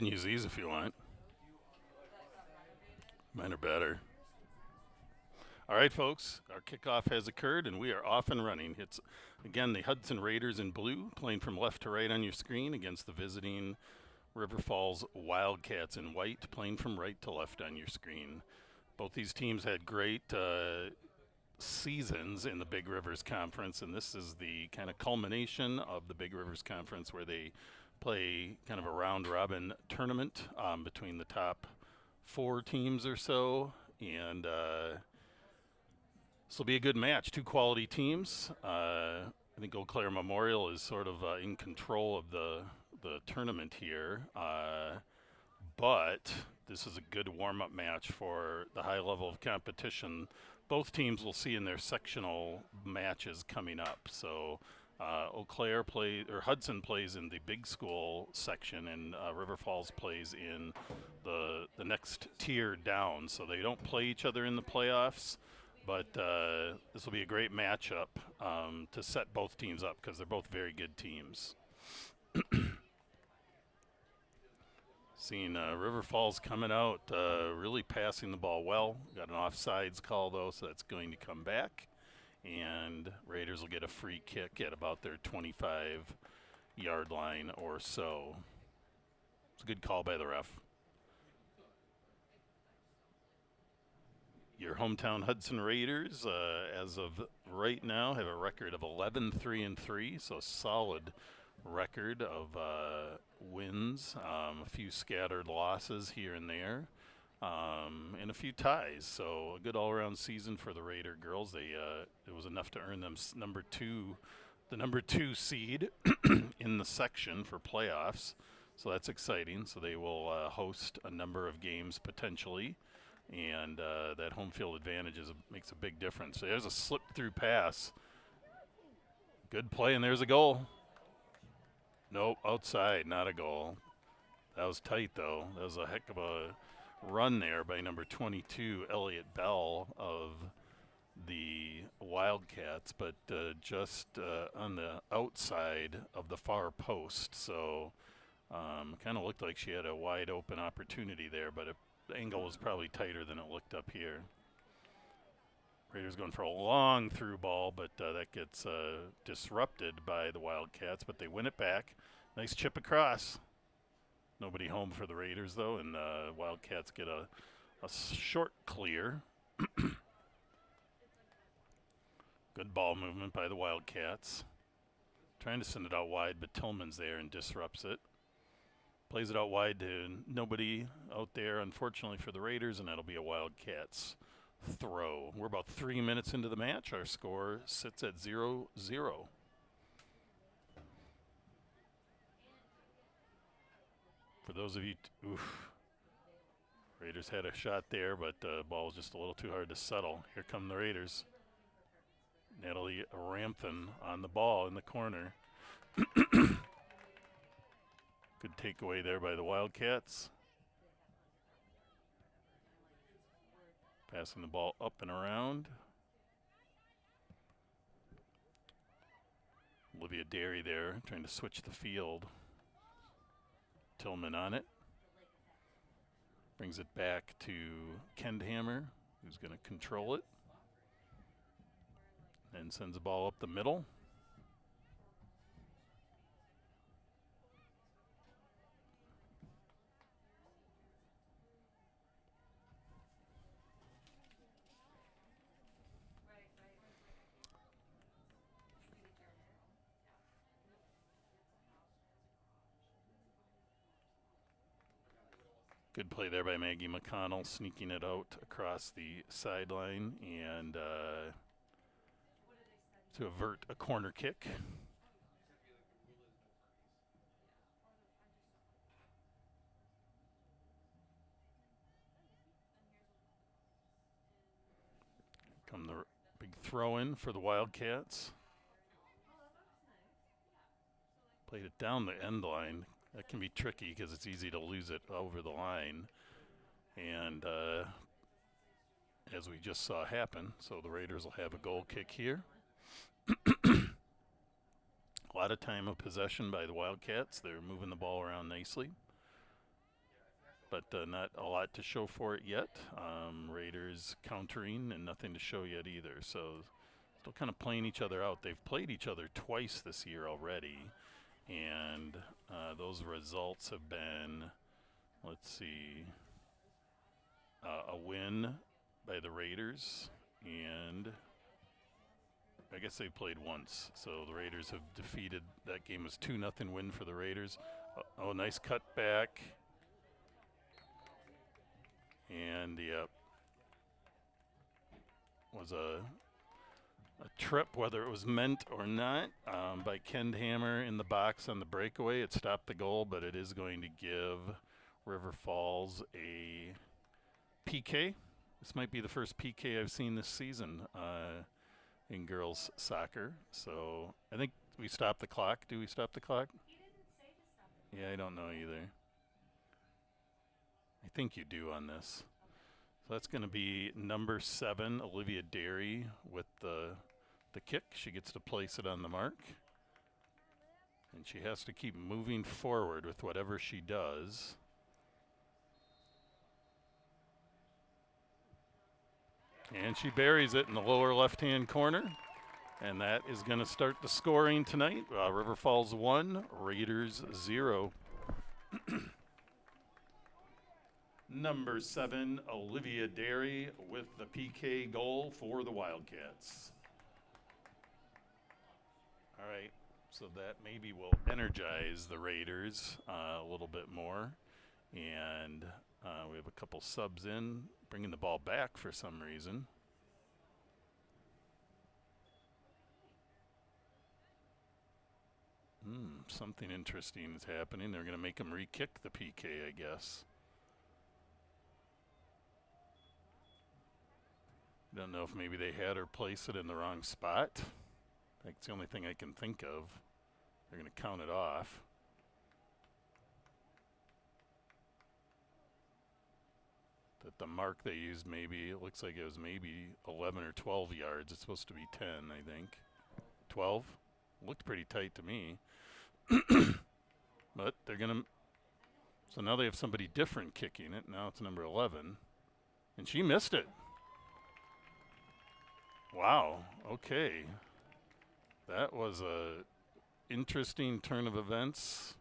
can use these if you want. Mine are better. All right, folks, our kickoff has occurred and we are off and running. It's, again, the Hudson Raiders in blue playing from left to right on your screen against the visiting River Falls Wildcats in white playing from right to left on your screen. Both these teams had great seasons in the Big Rivers Conference, and this is the kind of culmination of the Big Rivers Conference where they play kind of a round-robin tournament between the top 4 teams or so, and this will be a good match. 2 quality teams. I think Eau Claire Memorial is sort of in control of the tournament here, but this is a good warm-up match for the high level of competition both teams will see in their sectional matches coming up. So Eau Claire Hudson plays in the big school section, and River Falls plays in the next tier down. So they don't play each other in the playoffs, but this will be a great matchup to set both teams up because they're both very good teams. Seeing River Falls coming out, really passing the ball well. Got an offsides call, though, so that's going to come back. And Raiders will get a free kick at about their 25-yard line or so. It's a good call by the ref. Your hometown Hudson Raiders, as of right now, have a record of 11-3-3, so solid record of wins, a few scattered losses here and there, and a few ties. So a good all-around season for the Raider girls. It was enough to earn them the number two seed in the section for playoffs. So that's exciting. So they will host a number of games potentially, and that home field advantage makes a big difference. So there's a slip-through pass. Good play, and there's a goal. Nope, outside, not a goal. That was tight, though. That was a heck of a run there by number 22, Elliott Bell of the Wildcats, but just on the outside of the far post. So kind of looked like she had a wide open opportunity there, but the angle was probably tighter than it looked up here. Raiders going for a long through ball, but that gets disrupted by the Wildcats, but they win it back. Nice chip across. Nobody home for the Raiders, though, and Wildcats get a short clear. Good ball movement by the Wildcats. Trying to send it out wide, but Tillman's there and disrupts it. Plays it out wide to nobody out there, unfortunately, for the Raiders, and that'll be a Wildcats throw. We're about 3 minutes into the match. Our score sits at 0-0. For those of you, Raiders had a shot there, but the ball was just a little too hard to settle. Here come the Raiders. Natalie Rampton on the ball in the corner. Good takeaway there by the Wildcats. Passing the ball up and around. Olivia Derry there trying to switch the field. Tillman on it. Brings it back to Kendhammer, who's going to control it. And sends the ball up the middle. Good play there by Maggie McConnell, sneaking it out across the sideline and to avert a corner kick. Come the big throw in for the Wildcats. Played it down the end line. That can be tricky because it's easy to lose it over the line. And as we just saw happen, so the Raiders will have a goal kick here. A lot of time of possession by the Wildcats. They're moving the ball around nicely. but not a lot to show for it yet. Raiders countering and nothing to show yet either. So still kind of playing each other out. They've played each other twice this year already, and those results have been, let's see, a win by the Raiders, and I guess they played once. So the Raiders have defeated, that game was 2-0 win for the Raiders. Oh, nice cut back. And was a trip, whether it was meant or not, by Ken Hammer in the box on the breakaway. It stopped the goal, but it is going to give River Falls a PK. This might be the first PK I've seen this season in girls soccer. So I think we stop the clock. Do we stop the clock? Yeah, I don't know either. I think you do on this. So that's going to be number 7, Olivia Derry, with the kick. She gets to place it on the mark. And she has to keep moving forward with whatever she does. And she buries it in the lower left-hand corner. And that is going to start the scoring tonight. River Falls 1, Raiders 0. Number 7, Olivia Derry with the PK goal for the Wildcats. All right, so that maybe will energize the Raiders a little bit more. And we have a couple subs in, bringing the ball back for some reason. Something interesting is happening. They're going to make them re-kick the PK, I guess. Don't know if maybe they had her place it in the wrong spot. That's the only thing I can think of. They're going to count it off. That the mark they used, maybe, it looks like it was maybe 11 or 12 yards. It's supposed to be 10, I think. 12? Looked pretty tight to me. But they're going to... So now they have somebody different kicking it. Now it's number 11. And she missed it. Wow, okay. That was a interesting turn of events.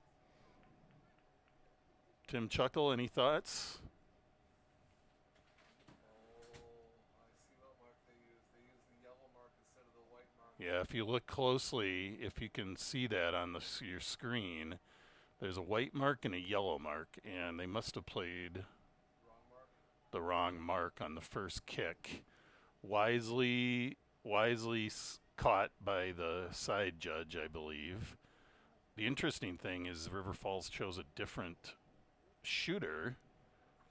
Tim Chuckle, any thoughts? Yeah, if you look closely, if you can see that on your screen, there's a white mark and a yellow mark, and they must have played the wrong mark on the first kick. Wisely caught by the side judge, I believe. The interesting thing is River Falls chose a different shooter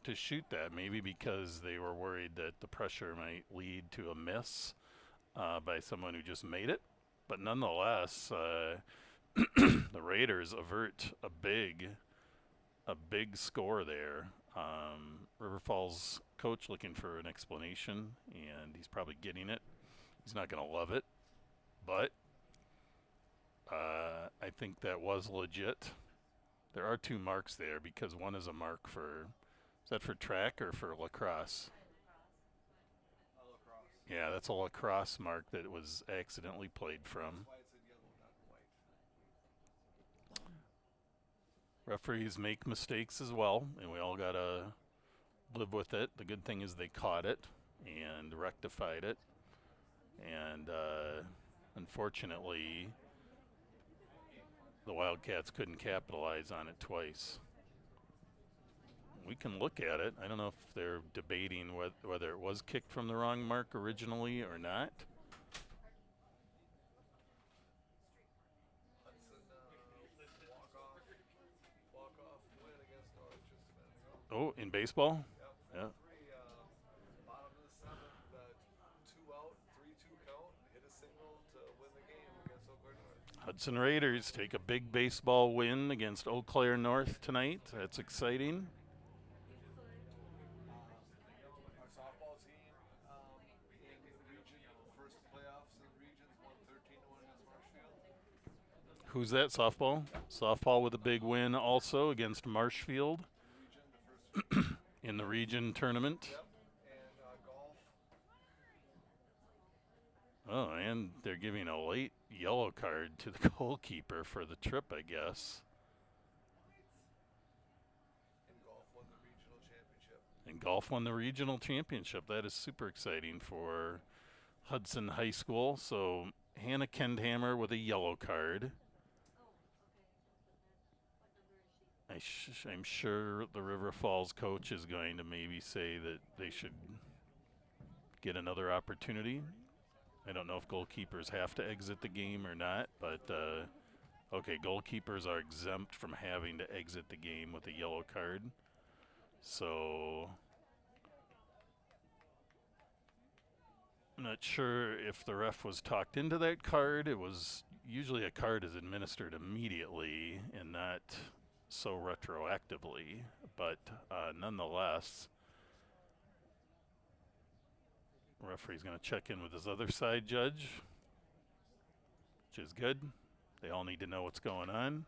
to shoot that, maybe because they were worried that the pressure might lead to a miss by someone who just made it. But nonetheless, the Raiders avert a big score there. River Falls coach looking for an explanation, and he's probably getting it. He's not going to love it, but I think that was legit. There are 2 marks there because one is a mark for, is that for track or for lacrosse? Yeah, that's a lacrosse mark that was accidentally played from. Referees make mistakes as well, and we all got to live with it. The good thing is they caught it and rectified it. And unfortunately, the Wildcats couldn't capitalize on it twice. We can look at it. I don't know if they're debating whether it was kicked from the wrong mark originally or not. Oh, in baseball? Yeah. Hudson Raiders take a big baseball win against Eau Claire North tonight. That's exciting. Who's that, softball? Softball with a big win also against Marshfield. in the region tournament. Yep. And golf. Oh, and they're giving a late yellow card to the goalkeeper for the trip, I guess. And golf won the regional championship. And golf won the regional championship. That is super exciting for Hudson High School. So Hannah Kendhammer with a yellow card. I'm sure the River Falls coach is going to maybe say that they should get another opportunity. I don't know if goalkeepers have to exit the game or not, but okay, goalkeepers are exempt from having to exit the game with a yellow card. So I'm not sure if the ref was talked into that card. It was usually a card is administered immediately and not so retroactively, but nonetheless, referee's going to check in with his other side judge, which is good. They all need to know what's going on.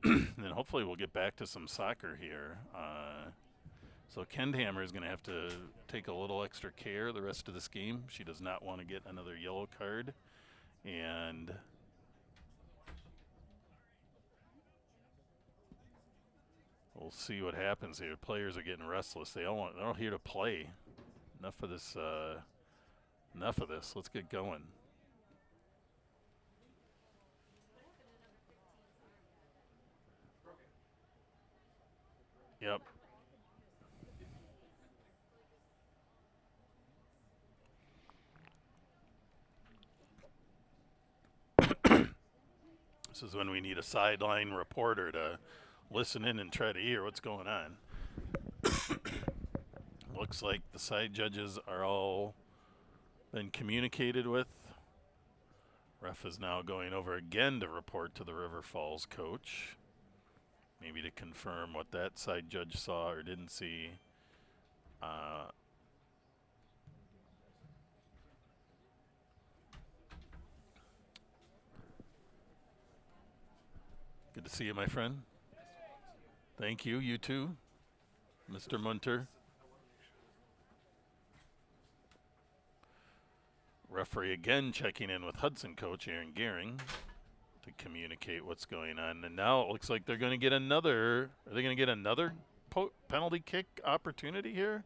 And then hopefully we'll get back to some soccer here. So Kendhammer is going to have to take a little extra care the rest of this game. She does not want to get another yellow card. And we'll see what happens here. Players are getting restless. They're all here to play. Enough of this. Enough of this. Let's get going. Yep. This is when we need a sideline reporter to listen in and try to hear what's going on. Looks like the side judges are all been communicated with. Ref is now going over again to report to the River Falls coach. Maybe to confirm what that side judge saw or didn't see. Good to see you, my friend. Thank you. You too, Mr. Munter. Referee again checking in with Hudson coach Aaron Gehring to communicate what's going on. And now it looks like they're going to get another. Are they going to get another penalty kick opportunity here?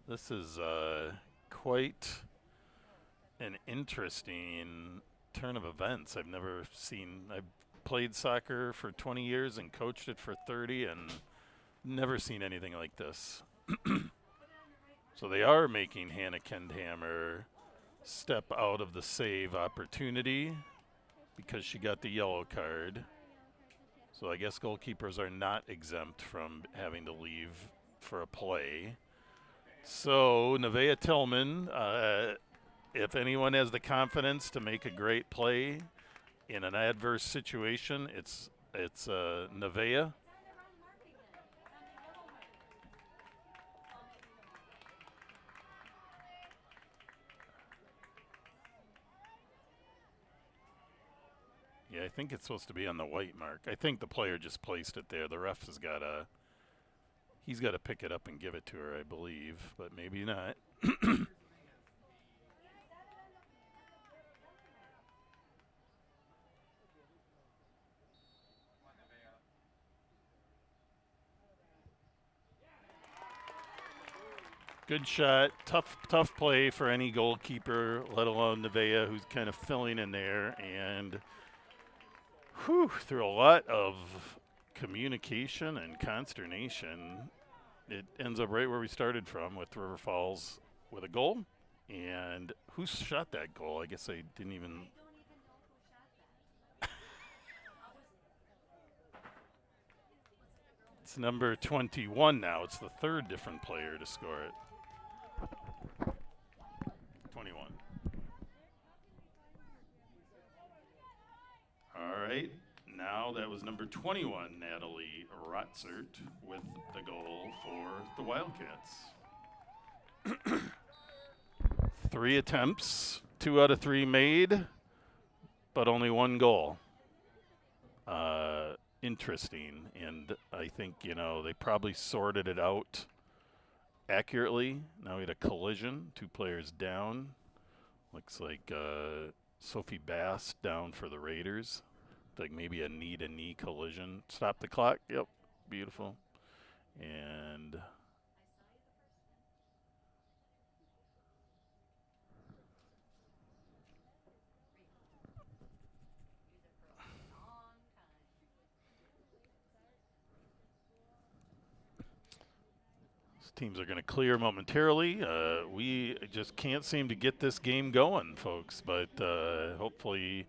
This is quite an interesting turn of events. I've never seen. I've played soccer for 20 years and coached it for 30 and never seen anything like this. So they are making Hannah Kendhammer step out of the save opportunity because she got the yellow card. So I guess goalkeepers are not exempt from having to leave for a play. So Nevaeh Tillman, if anyone has the confidence to make a great play in an adverse situation, it's Nevaeh. Yeah, I think it's supposed to be on the white mark. I think the player just placed it there. The ref has got to, he's got to pick it up and give it to her, I believe, but maybe not. Good shot. Tough play for any goalkeeper, let alone Nevaeh, who's kind of filling in there. And through a lot of communication and consternation, it ends up right where we started from with River Falls with a goal. And who shot that goal? I guess I didn't even. It's number 21 now. It's the third different player to score it. 21. All right. Now that was number 21, Natalie Rotzert, with the goal for the Wildcats. 3 attempts, 2 out of 3 made, but only 1 goal. interesting, and I think they probably sorted it out accurately. Now we had a collision, 2 players down. Looks like Sophie Bass down for the Raiders. Like maybe a knee-to-knee collision. Stop the clock. Yep, beautiful. And teams are going to clear momentarily. We just can't seem to get this game going, folks. But hopefully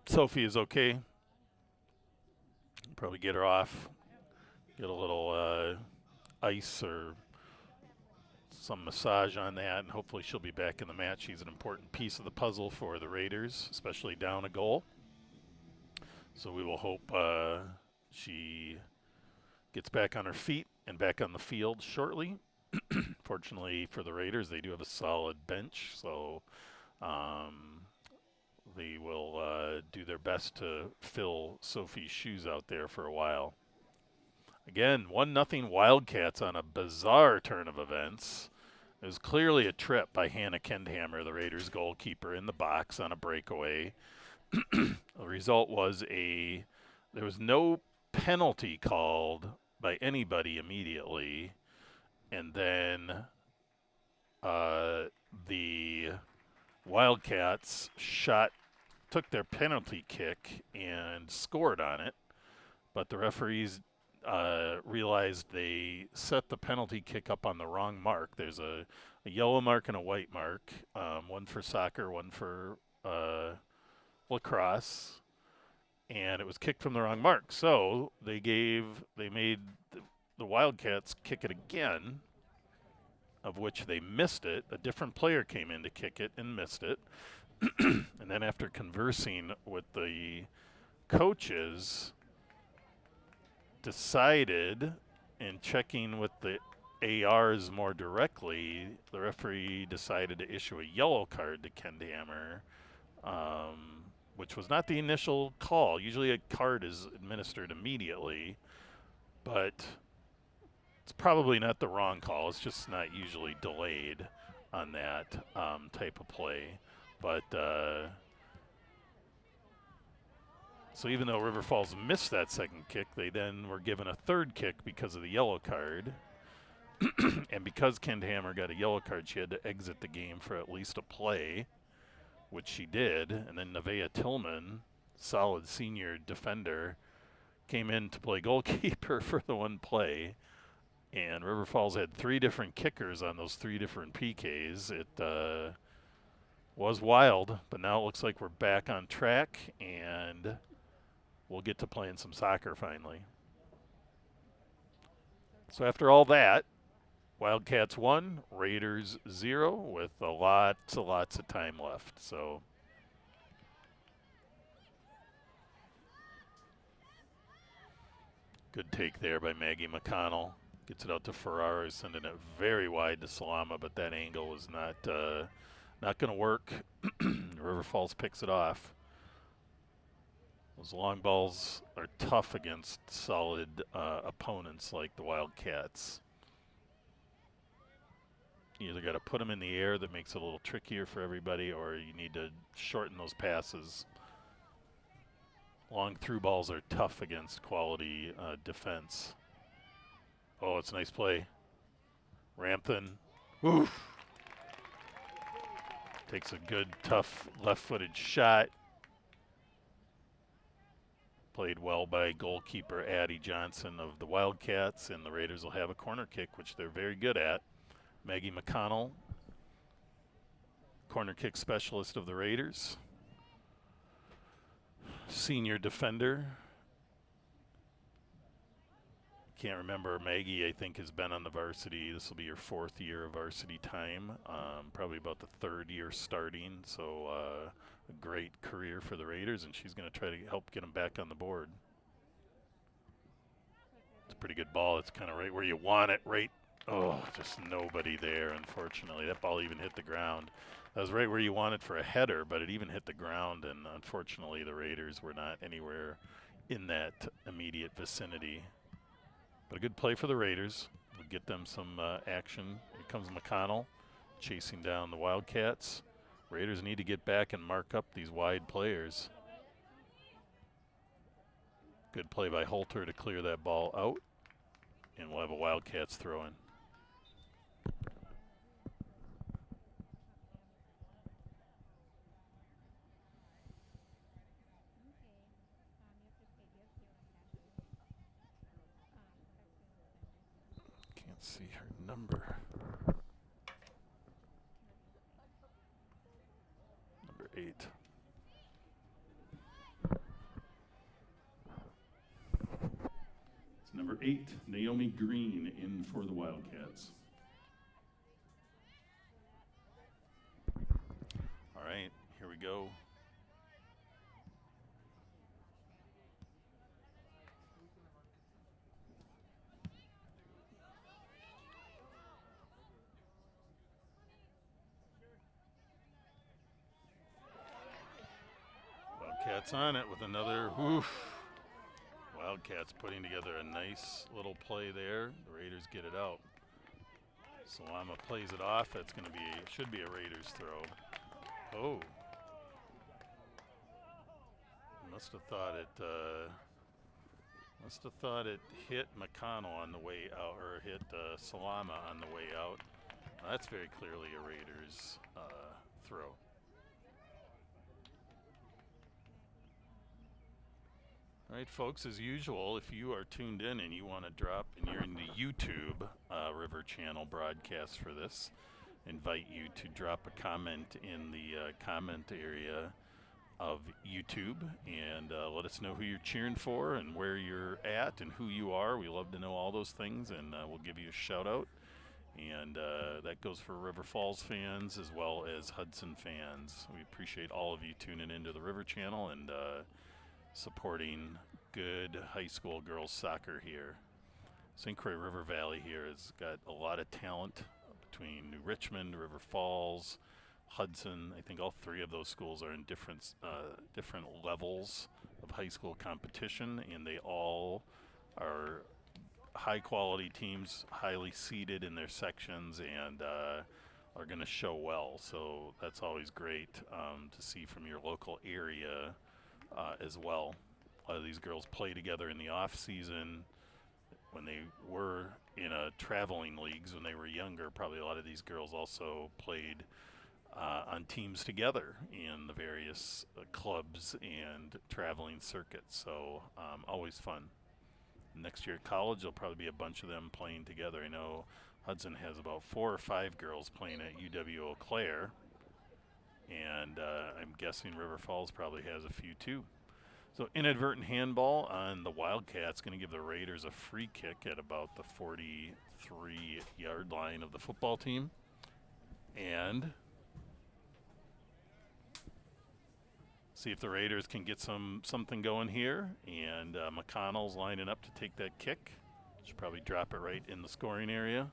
Sophie is okay. Probably get her off. Get a little ice or some massage on that, and hopefully she'll be back in the match. She's an important piece of the puzzle for the Raiders, especially down a goal. So we will hope she gets back on her feet and back on the field shortly. Fortunately for the Raiders, they do have a solid bench, so they will do their best to fill Sophie's shoes out there for a while. Again, 1-0 Wildcats on a bizarre turn of events. It was clearly a trip by Hannah Kendhammer, the Raiders goalkeeper, in the box on a breakaway. The result was there was no penalty called by anybody immediately, and then the Wildcats took their penalty kick and scored on it, but the referees realized they set the penalty kick up on the wrong mark. There's a yellow mark and a white mark, one for soccer, one for lacrosse, and it was kicked from the wrong mark. So they made the Wildcats kick it again, of which they missed it. A different player came in to kick it and missed it. And then after conversing with the coaches, decided, in checking with the ARs more directly, the referee decided to issue a yellow card to Kendhammer, which was not the initial call. Usually a card is administered immediately, but it's probably not the wrong call. It's just not usually delayed on that type of play. But so even though River Falls missed that second kick, they then were given a third kick because of the yellow card. And because Kendhammer got a yellow card, she had to exit the game for at least a play, which she did. And then Nevaeh Tillman, solid senior defender, came in to play goalkeeper for the one play. And River Falls had 3 different kickers on those 3 different PKs. It was wild, but now it looks like we're back on track, and we'll get to playing some soccer finally. So after all that, Wildcats 1, Raiders 0, with lots of time left. So good take there by Maggie McConnell. Gets it out to Ferrara, sending it very wide to Salama, but that angle was not going to work. River Falls picks it off. Those long balls are tough against solid opponents like the Wildcats. You either got to put them in the air, that makes it a little trickier for everybody, or you need to shorten those passes. Long through balls are tough against quality defense. Oh, it's a nice play. Rampton. Oof. Takes a good, tough, left-footed shot. Played well by goalkeeper Addie Johnson of the Wildcats, and the Raiders will have a corner kick, which they're very good at. Maggie McConnell, corner kick specialist of the Raiders. Senior defender. Can't remember. Maggie, I think, has been on the varsity. This will be her 4th year of varsity time. Probably about the 3rd year starting. So a great career for the Raiders, and she's going to try to help get them back on the board. It's a pretty good ball. It's kind of right where you want it. Right. Oh, just nobody there, unfortunately. That ball even hit the ground. That was right where you want it for a header, but it even hit the ground, and unfortunately the Raiders were not anywhere in that immediate vicinity. But a good play for the Raiders. We'll get them some action. Here comes McConnell chasing down the Wildcats. Raiders need to get back and mark up these wide players. Good play by Holter to clear that ball out. And we'll have a Wildcats throw in. Can't see her number. Number 8. It's number 8, Naomi Green, in for the Wildcats. All right, here we go. Wildcats on it with another woof. Wildcats putting together a nice little play there. The Raiders get it out. Salama plays it off. That's going to be, should be a Raiders throw. Oh. Must have thought it hit McConnell on the way out, or hit Salama on the way out. That's very clearly a Raiders throw. All right, folks, as usual, if you are tuned in and you want to drop, and you're in the YouTube River Channel broadcast for this, invite you to drop a comment in the comment area of YouTube and let us know who you're cheering for and where you're at and who you are. We love to know all those things, and we'll give you a shout out. And that goes for River Falls fans as well as Hudson fans. We appreciate all of you tuning into the River Channel and supporting good high school girls soccer here. St. Croix River Valley here has got a lot of talent between New Richmond, River Falls, Hudson. I think all three of those schools are in different levels of high school competition, and they all are high quality teams, highly seeded in their sections, and are going to show well. So that's always great to see from your local area as well. A lot of these girls play together in the off season. When they were in traveling leagues when they were younger, probably a lot of these girls also played on teams together in the various clubs and traveling circuits. So always fun. Next year at college, there'll probably be a bunch of them playing together. I know Hudson has about 4 or 5 girls playing at UW Eau Claire, and I'm guessing River Falls probably has a few too. So inadvertent handball on the Wildcats, going to give the Raiders a free kick at about the 43-yard line of the football team. And see if the Raiders can get something going here. And McConnell's lining up to take that kick. Should probably drop it right in the scoring area.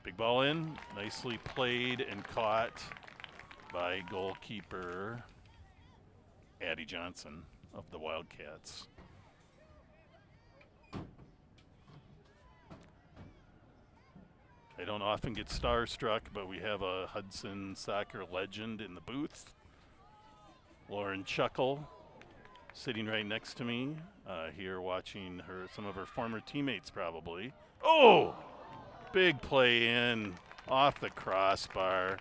Big ball in, nicely played and caught by goalkeeper Addie Johnson of the Wildcats. I don't often get starstruck, but we have a Hudson soccer legend in the booth. Lauren Chuckle, sitting right next to me here, watching some of her former teammates probably. Oh, big play in off the crossbar.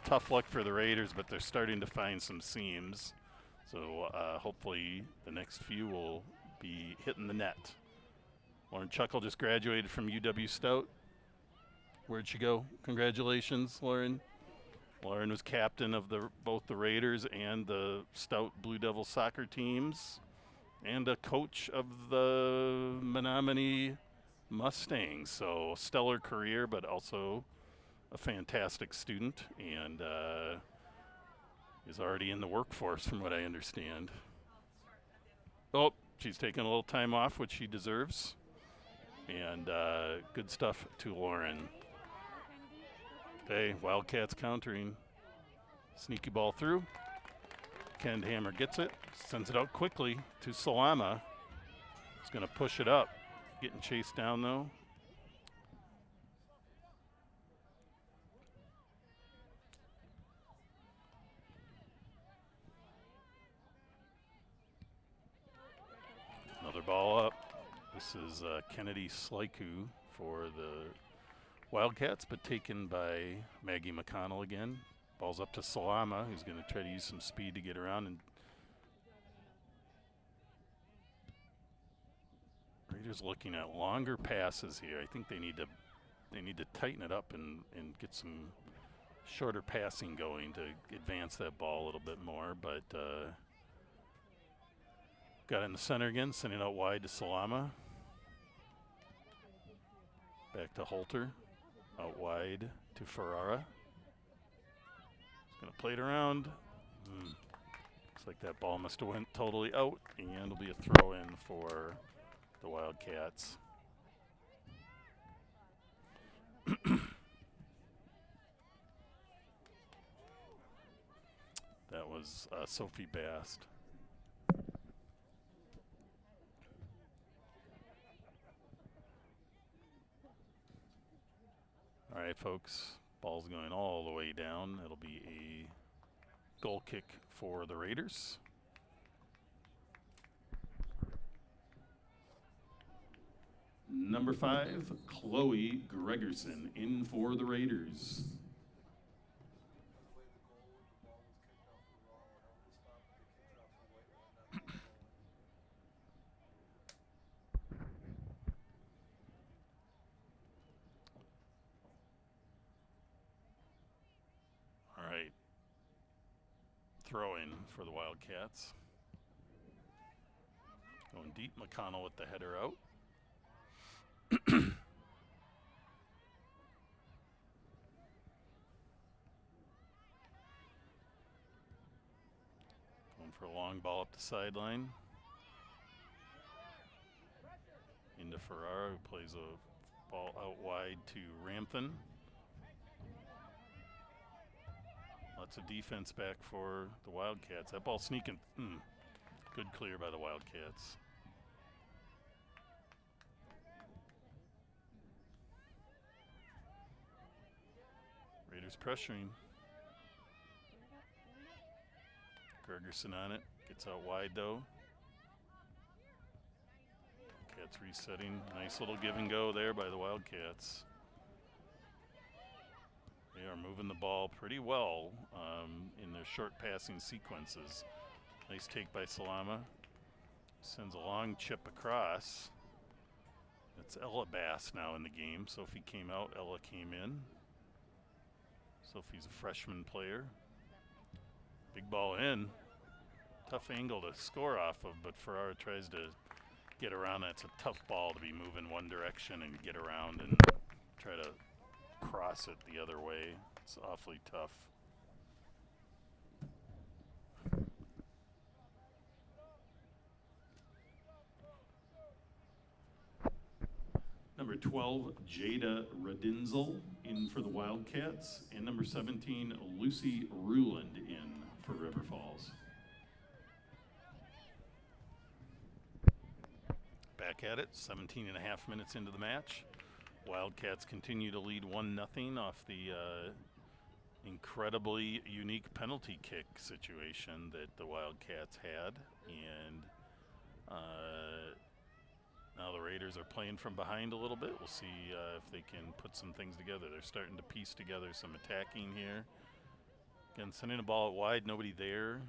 Tough luck for the Raiders, but they're starting to find some seams. So hopefully the next few will be hitting the net. Lauren Chuckle just graduated from UW Stout. Where'd she go? Congratulations, Lauren. Lauren was captain of both the Raiders and the Stout Blue Devil soccer teams, and a coach of the Menominee Mustangs. So stellar career, but also a fantastic student, and is already in the workforce from what I understand. Oh, she's taking a little time off, which she deserves. And good stuff to Lauren. Okay, Wildcats countering. Sneaky ball through. backhand hammer gets it, sends it out quickly to Salama. He's going to push it up. Getting chased down though. Another ball up. This is Kennedy Slyku for the Wildcats, but taken by Maggie McConnell again. Ball's up to Salama, who's going to try to use some speed to get around. And Raiders looking at longer passes here. I think they need to tighten it up and get some shorter passing going to advance that ball a little bit more. But got it in the center again, sending out wide to Salama. Back to Holter. Out wide to Ferrara. He's going to play it around. Looks like that ball must have went totally out, and it'll be a throw in for the Wildcats. That was Sophie Bast. All right, folks, ball's going all the way down. It'll be a goal kick for the Raiders. Number 5, Chloe Gregerson in for the Raiders. All right. Throw in for the Wildcats. Going deep, McConnell with the header out. Going for a long ball up the sideline. Into Ferrara, who plays a ball out wide to Ramthen. Lots of defense back for the Wildcats. That ball sneaking. Good clear by the Wildcats. Raiders pressuring. Gregerson on it. Gets out wide though. Cats resetting. Nice little give and go there by the Wildcats. They are moving the ball pretty well in their short passing sequences. Nice take by Salama. Sends a long chip across. It's Ella Bass now in the game. Sophie came out, Ella came in. Sophie's a freshman player. Big ball in. Tough angle to score off of, but Ferrara tries to get around. That's a tough ball to be moving one direction and get around and try to cross it the other way. It's awfully tough. Number 12, Jada Radinzel in for the Wildcats, and number 17, Lucy Ruland in for River Falls. Back at it, 17 and a half minutes into the match. Wildcats continue to lead 1-0 off the incredibly unique penalty kick situation that the Wildcats had. And now the Raiders are playing from behind a little bit. We'll see if they can put some things together. They're starting to piece together some attacking here. Again, sending a ball out wide, nobody there.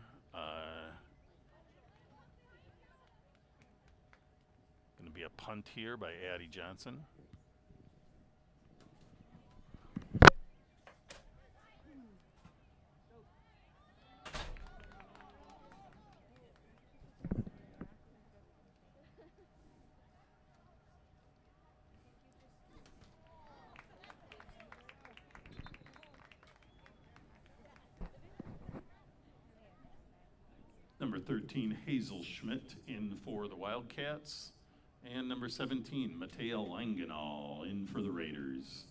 Going to be a punt here by Addie Johnson. Number 13, Hazel Schmidt in for the Wildcats. And number 17, Matea Langenau in for the Raiders.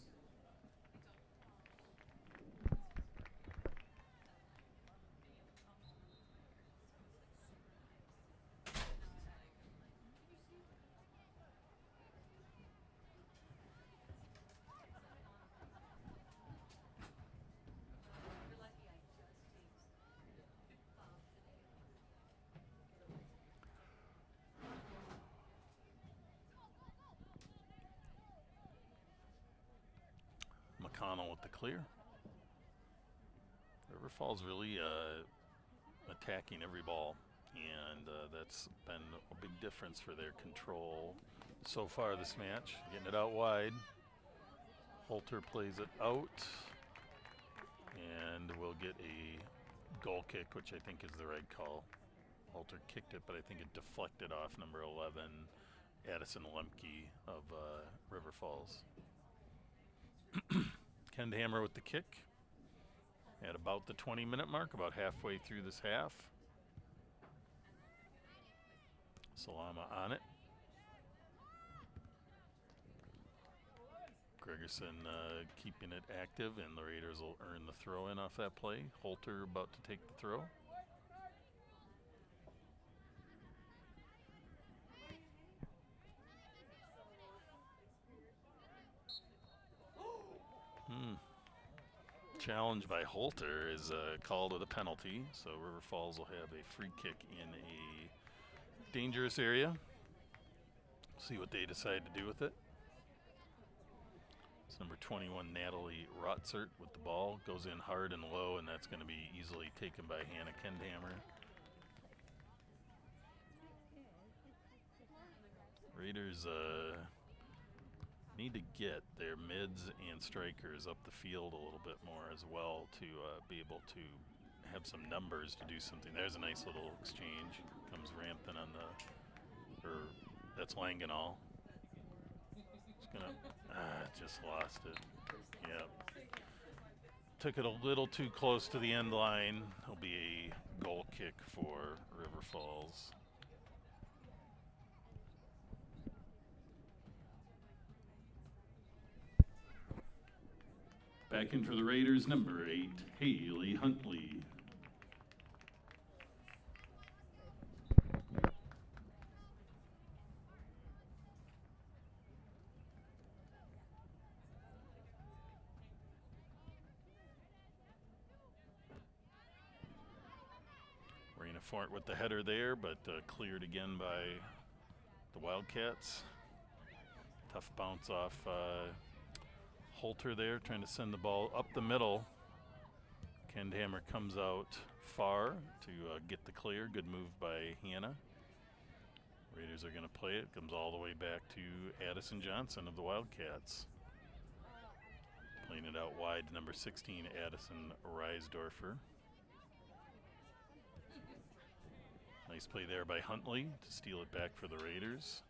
McConnell with the clear. River Falls really attacking every ball, and that's been a big difference for their control so far this match. Getting it out wide. Holter plays it out, and we'll get a goal kick, which I think is the right call. Holter kicked it, but I think it deflected off number 11, Addison Lemke of River Falls. Kendhammer with the kick at about the 20-minute mark, about halfway through this half. Salama on it. Gregerson keeping it active, and the Raiders will earn the throw in off that play. Holter about to take the throw. Challenge by Holter is called with a penalty, so River Falls will have a free kick in a dangerous area. See what they decide to do with it. It's number 21, Natalie Rotzert with the ball. Goes in hard and low, and that's going to be easily taken by Hannah Kendhammer. Raiders need to get their mids and strikers up the field a little bit more as well to be able to have some numbers to do something. There's a nice little exchange. Comes Rampton on the, or that's Langenall. It's gonna, just lost it. Yep. Took it a little too close to the end line. It'll be a goal kick for River Falls. Back in for the Raiders, number 8, Haley Huntley. Rena Fort with the header there, but cleared again by the Wildcats. Tough bounce off Holter there, trying to send the ball up the middle. Kendhammer comes out far to get the clear. Good move by Hannah. Raiders are going to play it. Comes all the way back to Addison Johnson of the Wildcats. Playing it out wide to number 16, Addison Reisdorfer. Nice play there by Huntley to steal it back for the Raiders.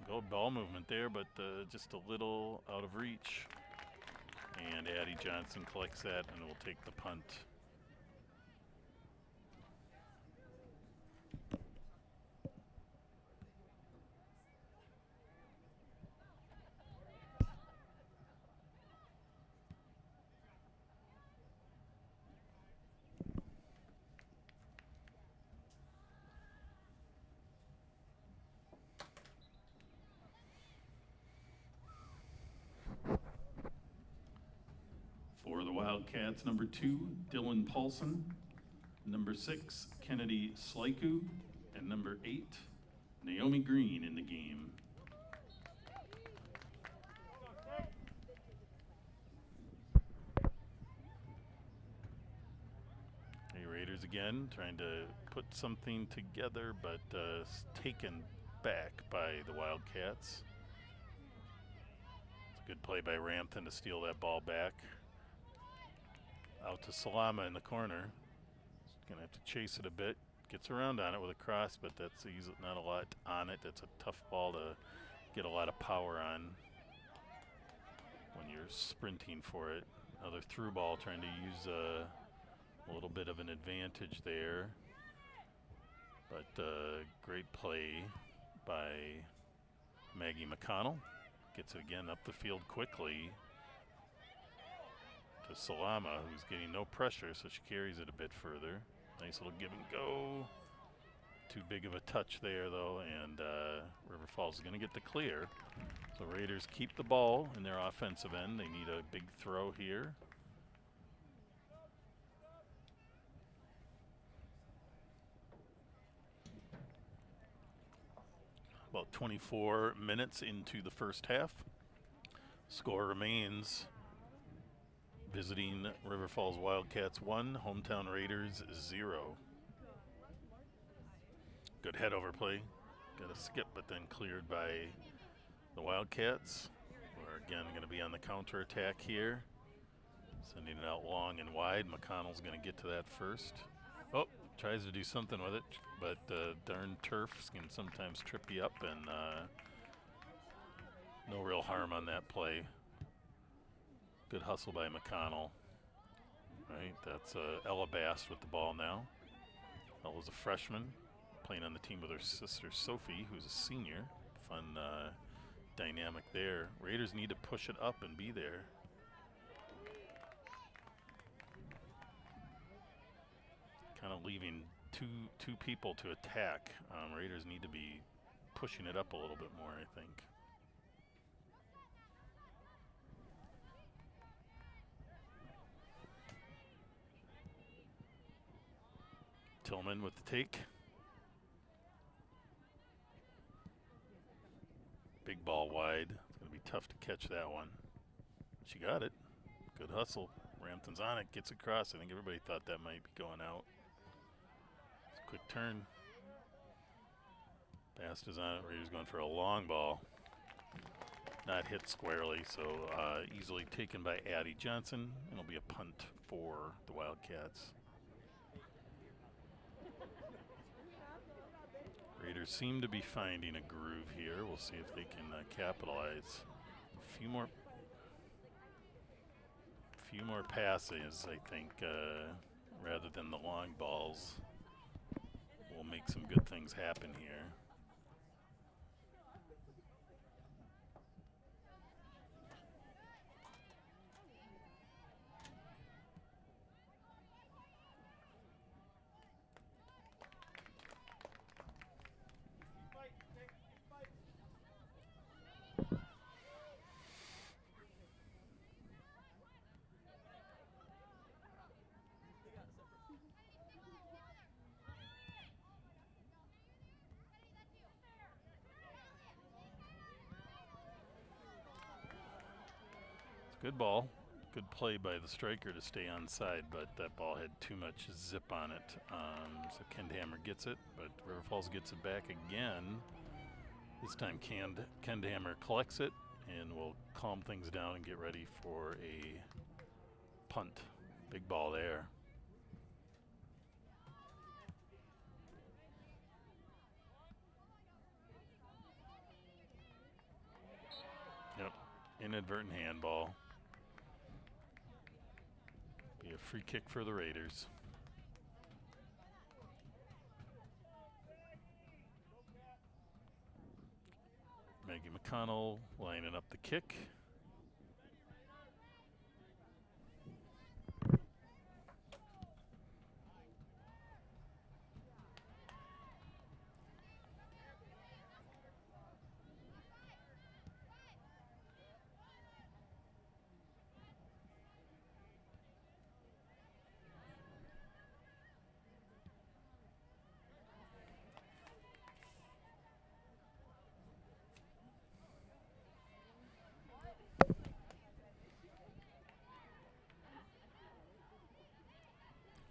Good ball movement there, but just a little out of reach. And Addie Johnson collects that and will take the punt. For the Wildcats, number 2, Dylan Paulson. Number 6, Kennedy Slyku. And number 8, Naomi Green in the game. The Raiders again trying to put something together, but taken back by the Wildcats. It's a good play by Rampton to steal that ball back. Out to Salama in the corner. Gonna have to chase it a bit. Gets around on it with a cross, but that's easy, not a lot on it. That's a tough ball to get a lot of power on when you're sprinting for it. Another through ball, trying to use a little bit of an advantage there. But great play by Maggie McConnell. Gets it again up the field quickly to Salama, who's getting no pressure, so she carries it a bit further. Nice little give and go. Too big of a touch there, though, and River Falls is going to get the clear. So Raiders keep the ball in their offensive end. They need a big throw here. About 24 minutes into the first half. Score remains visiting River Falls Wildcats 1, hometown Raiders 0. Good head over play. Got a skip, but then cleared by the Wildcats. We're again going to be on the counter attack here. Sending it out long and wide. McConnell's going to get to that first. Oh, tries to do something with it, but darn turf can sometimes trip you up, and no real harm on that play. Good hustle by McConnell. Right, that's Ella Bass with the ball now. Ella's a freshman, playing on the team with her sister Sophie, who's a senior. Fun dynamic there. Raiders need to push it up and be there. Kind of leaving two people to attack. Raiders need to be pushing it up a little bit more, I think. Tillman with the take. Big ball wide. It's going to be tough to catch that one. She got it. Good hustle. Rampton's on it, gets across. I think everybody thought that might be going out. It's a quick turn. Bast is on it. Raiders going for a long ball. Not hit squarely, so easily taken by Addie Johnson. It'll be a punt for the Wildcats. Raiders seem to be finding a groove here. We'll see if they can capitalize. A few more passes, I think, rather than the long balls, will make some good things happen here. Good ball. Good play by the striker to stay onside, but that ball had too much zip on it. So Kendhammer gets it, but River Falls gets it back again. This time Kendhammer collects it and will calm things down and get ready for a punt. Big ball there. Yep, inadvertent handball. Be a free kick for the Raiders. Maggie McConnell lining up the kick.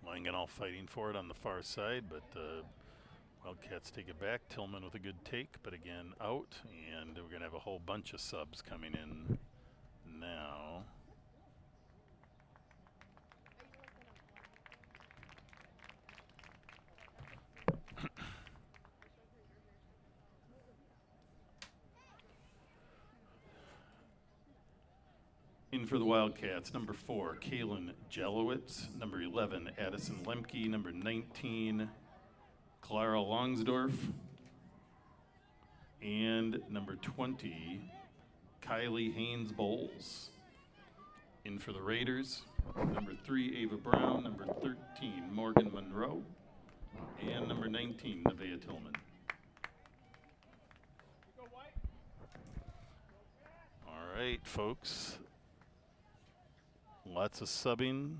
Langenall fighting for it on the far side, but Wildcats take it back. Tillman with a good take, but again out, and we're going to have a whole bunch of subs coming in now. In for the Wildcats, number 4, Kaylin Jalowitz. Number 11, Addison Lemke. Number 19, Clara Longsdorf. And number 20, Kylie Haynes-Bowles. In for the Raiders, number 3, Ava Brown. Number 13, Morgan Monroe. And number 19, Nevaeh Tillman. All right, folks. Lots of subbing.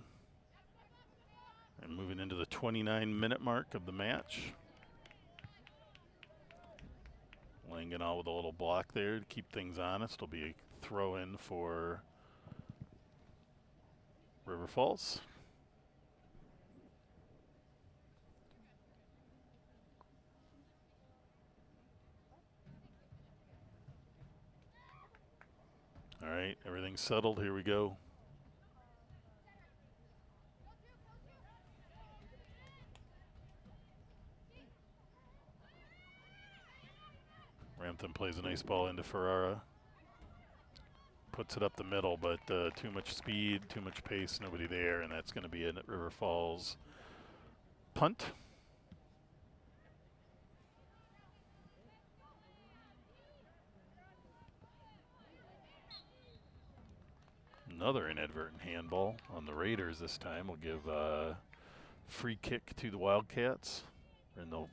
And moving into the 29-minute mark of the match. Langenau with a little block there to keep things honest. It'll be a throw in for River Falls. All right, everything's settled. Here we go. Rampton plays a nice ball into Ferrara. Puts it up the middle, but too much speed, too much pace, nobody there, and that's going to be a River Falls punt. Another inadvertent handball on the Raiders this time. We'll give a free kick to the Wildcats in the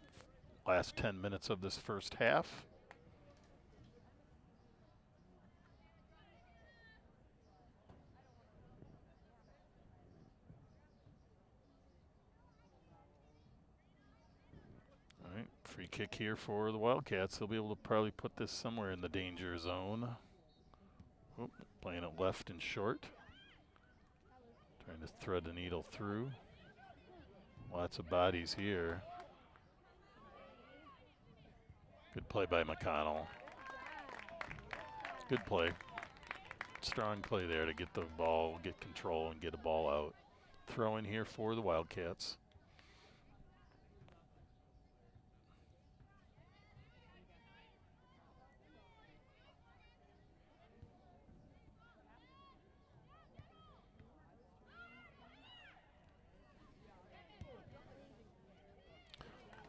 last 10 minutes of this first half. All right, free kick here for the Wildcats. They'll be able to probably put this somewhere in the danger zone. Oop, playing it left and short. Trying to thread the needle through. Lots of bodies here. Good play by McConnell. Good play. Strong play there to get the ball, get control, and get a ball out. Throw in here for the Wildcats.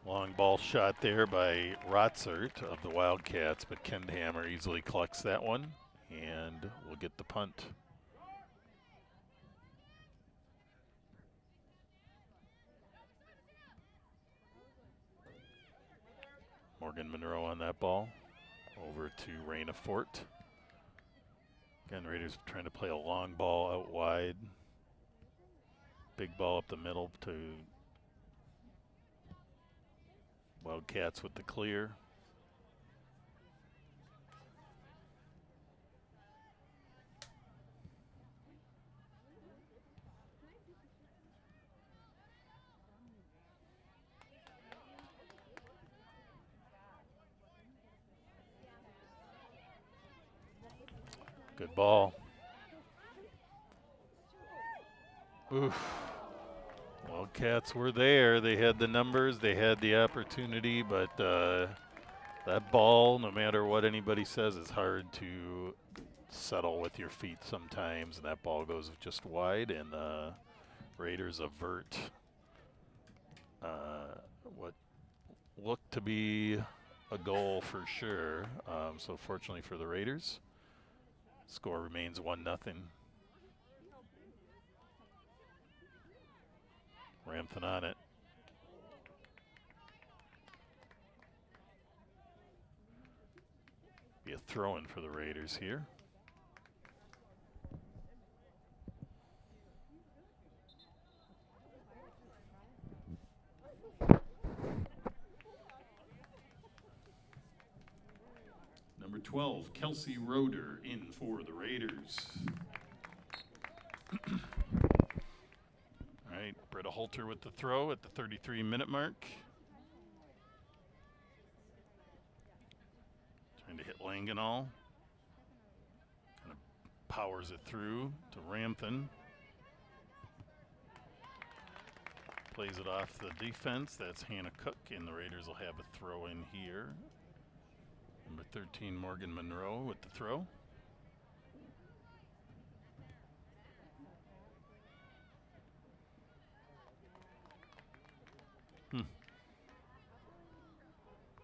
Long ball shot there by Rotzert of the Wildcats, but Kendhammer easily collects that one, and we'll get the punt. Morgan Monroe on that ball. Over to Raina Fort. Again, Raiders trying to play a long ball out wide. Big ball up the middle to Wildcats with the clear. Good ball. Oof. Wildcats were there. They had the numbers, they had the opportunity, but that ball, no matter what anybody says, is hard to settle with your feet sometimes. And that ball goes just wide, and the Raiders avert what looked to be a goal for sure. So fortunately for the Raiders, score remains 1-0. Rampton on it. Be a throw-in for the Raiders here. Number 12, Kelsey Roeder in for the Raiders. All right, Britta Holter with the throw at the 33-minute mark. Trying to hit Langenall. Kind of powers it through to Rampton. Plays it off the defense. That's Hannah Cook, and the Raiders will have a throw in here. Number 13, Morgan Monroe with the throw.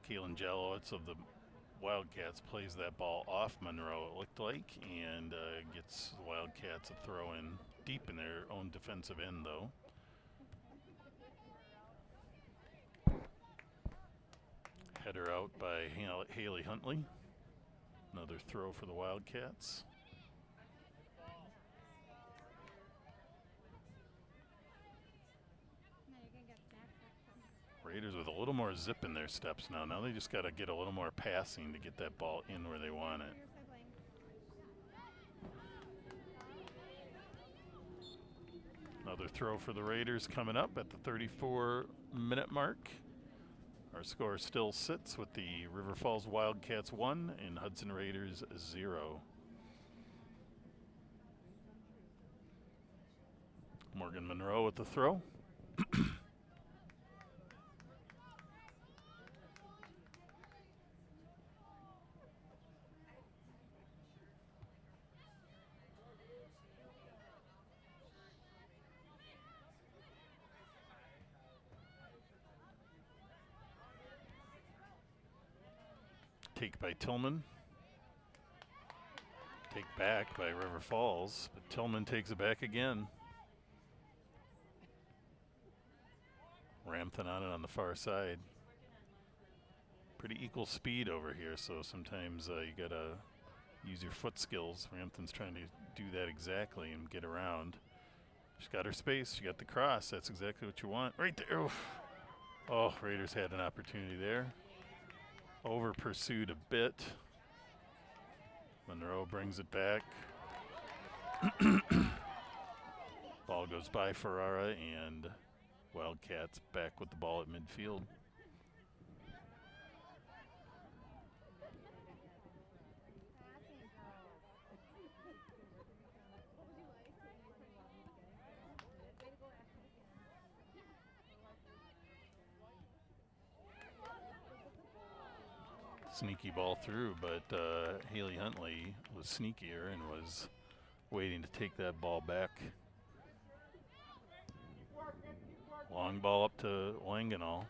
Keelan Jalowitz of the Wildcats plays that ball off Monroe, it looked like, and gets the Wildcats a throw in deep in their own defensive end, though. Header out by Haley Huntley. Another throw for the Wildcats. Raiders with a little more zip in their steps now. Now they just got to get a little more passing to get that ball in where they want it. Another throw for the Raiders coming up at the 34-minute mark. Our score still sits with the River Falls Wildcats 1 and Hudson Raiders 0. Morgan Monroe with the throw. Take by Tillman. Take back by River Falls, but Tillman takes it back again. Ramthen on it on the far side. Pretty equal speed over here, so sometimes you gotta use your foot skills. Ramthen's trying to do that exactly and get around. She's got her space, she got the cross. That's exactly what you want. Right there. Oof. Oh, Raiders had an opportunity there. Over pursued a bit. Monroe brings it back. Ball goes by Ferrara, and Wildcats back with the ball at midfield. Sneaky ball through, but Haley Huntley was sneakier and was waiting to take that ball back. Long ball up to Langenau.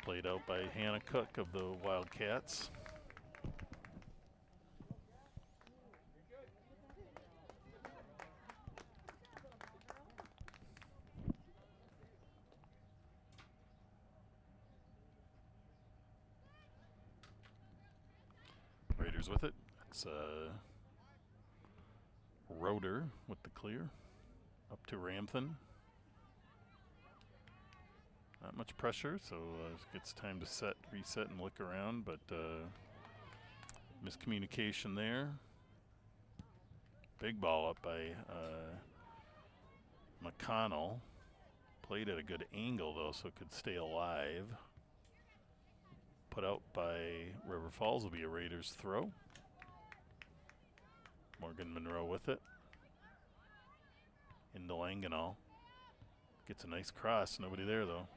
Played out by Hannah Cook of the Wildcats. Raiders with it. It's Roeder with the clear. Up to Ramthen. Not much pressure, so gets time to set, reset, and look around, but miscommunication there. Big ball up by McConnell. Played at a good angle, though, so it could stay alive. Put out by River Falls will be a Raiders throw. Morgan Monroe with it. Into Langenau. Gets a nice cross, nobody there, though.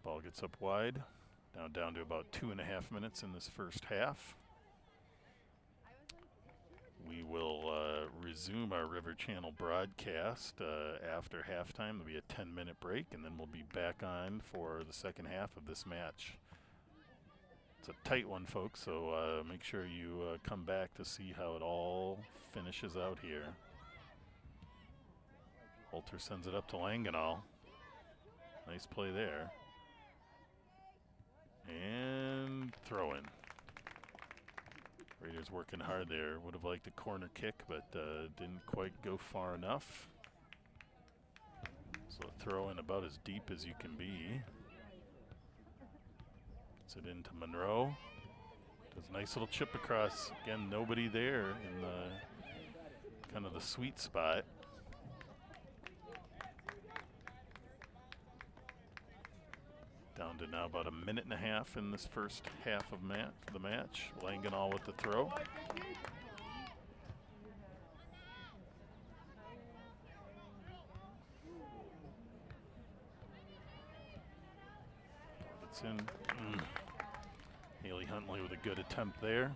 Ball gets up wide. Now down to about 2.5 minutes in this first half. We will resume our River Channel broadcast after halftime. There'll be a 10-minute break, and then we'll be back on for the second half of this match. It's a tight one, folks, so make sure you come back to see how it all finishes out here. Holter sends it up to Langenau. Nice play there. And throw in. Raiders working hard there. Would have liked a corner kick, but didn't quite go far enough. So a throw in about as deep as you can be. Gets it into Monroe. Does a nice little chip across. Again, nobody there in the kind of the sweet spot. Down to now about 1.5 minutes in this first half of the match. Langenau with the throw. It's in. Haley Huntley with a good attempt there.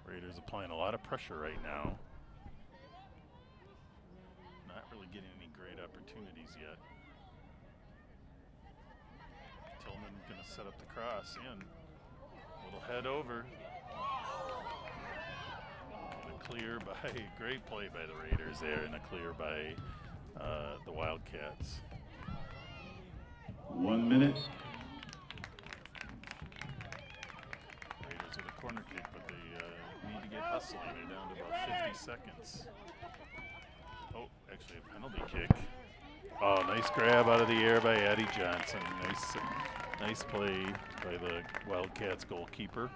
Raiders applying a lot of pressure right now. Not really getting any great opportunities yet. Tillman gonna set up the cross in. Little head over. And a clear by, great play by the Raiders there, and a clear by the Wildcats. 1 minute. Raiders with a corner kick, but they need to get hustling. They're down to about 50 seconds. Actually, a penalty kick. Oh, nice grab out of the air by Addie Johnson. Nice play by the Wildcats goalkeeper.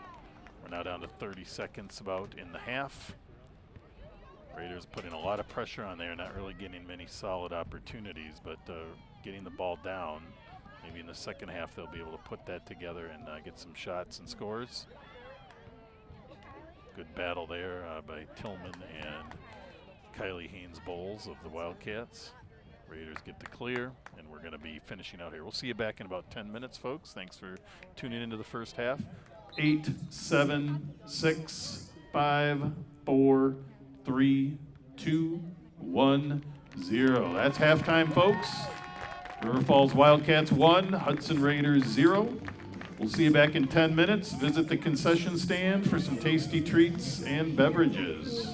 We're now down to 30 seconds about in the half. Raiders putting a lot of pressure on there, not really getting many solid opportunities, but getting the ball down. Maybe in the second half they'll be able to put that together and get some shots and scores. Good battle there by Tillman and Kylie Haynes-Bowles of the Wildcats. Raiders get the clear, and we're going to be finishing out here. We'll see you back in about 10 minutes, folks. Thanks for tuning into the first half. 8, 7, 6, 5, 4, 3, 2, 1, 0. That's halftime, folks. River Falls Wildcats 1, Hudson Raiders 0. We'll see you back in 10 minutes. Visit the concession stand for some tasty treats and beverages.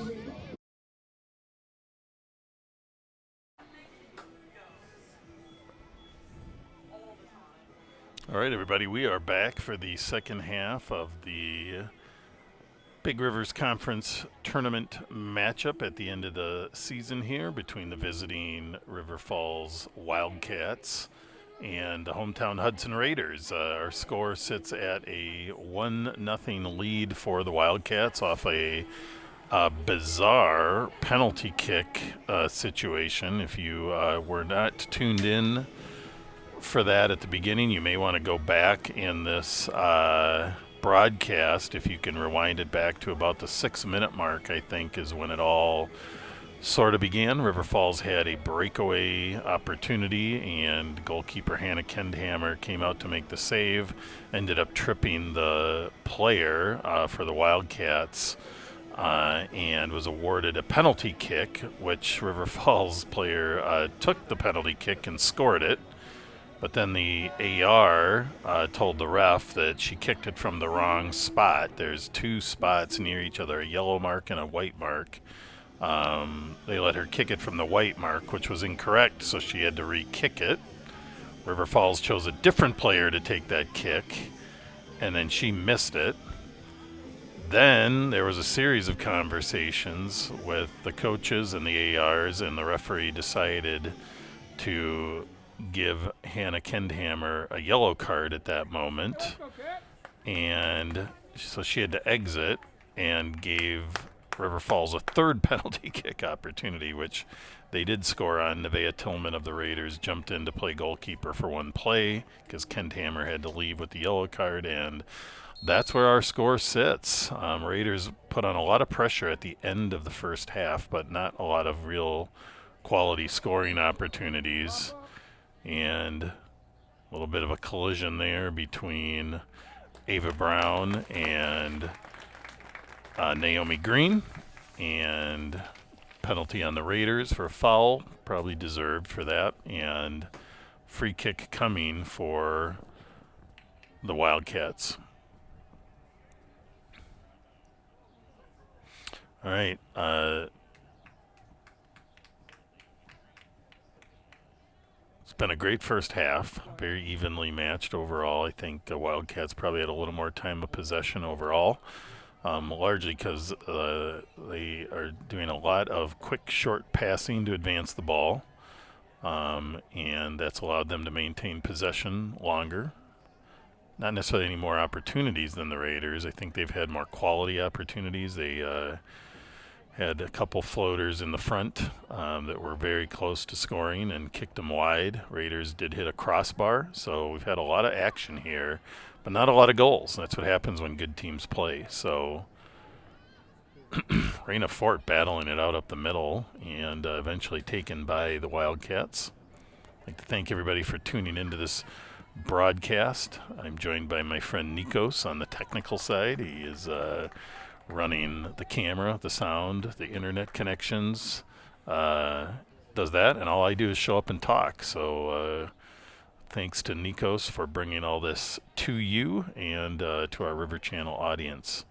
All right, everybody, we are back for the second half of the Big Rivers Conference tournament matchup at the end of the season here between the visiting River Falls Wildcats and the hometown Hudson Raiders. Our score sits at a 1-0 lead for the Wildcats off a bizarre penalty kick situation. If you were not tuned in for that at the beginning, you may want to go back in this broadcast. If you can rewind it back to about the 6-minute mark, I think is when it all sort of began. River Falls had a breakaway opportunity, and goalkeeper Hannah Kendhammer came out to make the save, ended up tripping the player for the Wildcats, and was awarded a penalty kick, which River Falls player took the penalty kick and scored it. But then the AR told the ref that she kicked it from the wrong spot. There's two spots near each other, a yellow mark and a white mark. They let her kick it from the white mark, which was incorrect, so she had to re-kick it. River Falls chose a different player to take that kick, and then she missed it. Then there was a series of conversations with the coaches and the ARs, and the referee decided to give Hannah Kendhammer a yellow card at that moment, and so she had to exit, and gave River Falls a third penalty kick opportunity, which they did score on. Nevaeh Tillman of the Raiders jumped in to play goalkeeper for one play because Kendhammer had to leave with the yellow card, and that's where our score sits. Raiders put on a lot of pressure at the end of the first half, but not a lot of real quality scoring opportunities. And a little bit of a collision there between Ava Brown and Naomi Green, and penalty on the Raiders for a foul, probably deserved for that, and free kick coming for the Wildcats. All right. Been a great first half, very evenly matched overall. I think the Wildcats probably had a little more time of possession overall, largely because they are doing a lot of quick, short passing to advance the ball, and that's allowed them to maintain possession longer. Not necessarily any more opportunities than the Raiders. I think they've had more quality opportunities. They had a couple floaters in the front that were very close to scoring and kicked them wide. Raiders did hit a crossbar, so we've had a lot of action here, but not a lot of goals. That's what happens when good teams play. So Raina Fort battling it out up the middle and eventually taken by the Wildcats. I'd like to thank everybody for tuning into this broadcast. I'm joined by my friend Nikos on the technical side. He is running the camera, the sound, the internet connections, does that, and all I do is show up and talk. So thanks to Nikos for bringing all this to you and to our River Channel audience.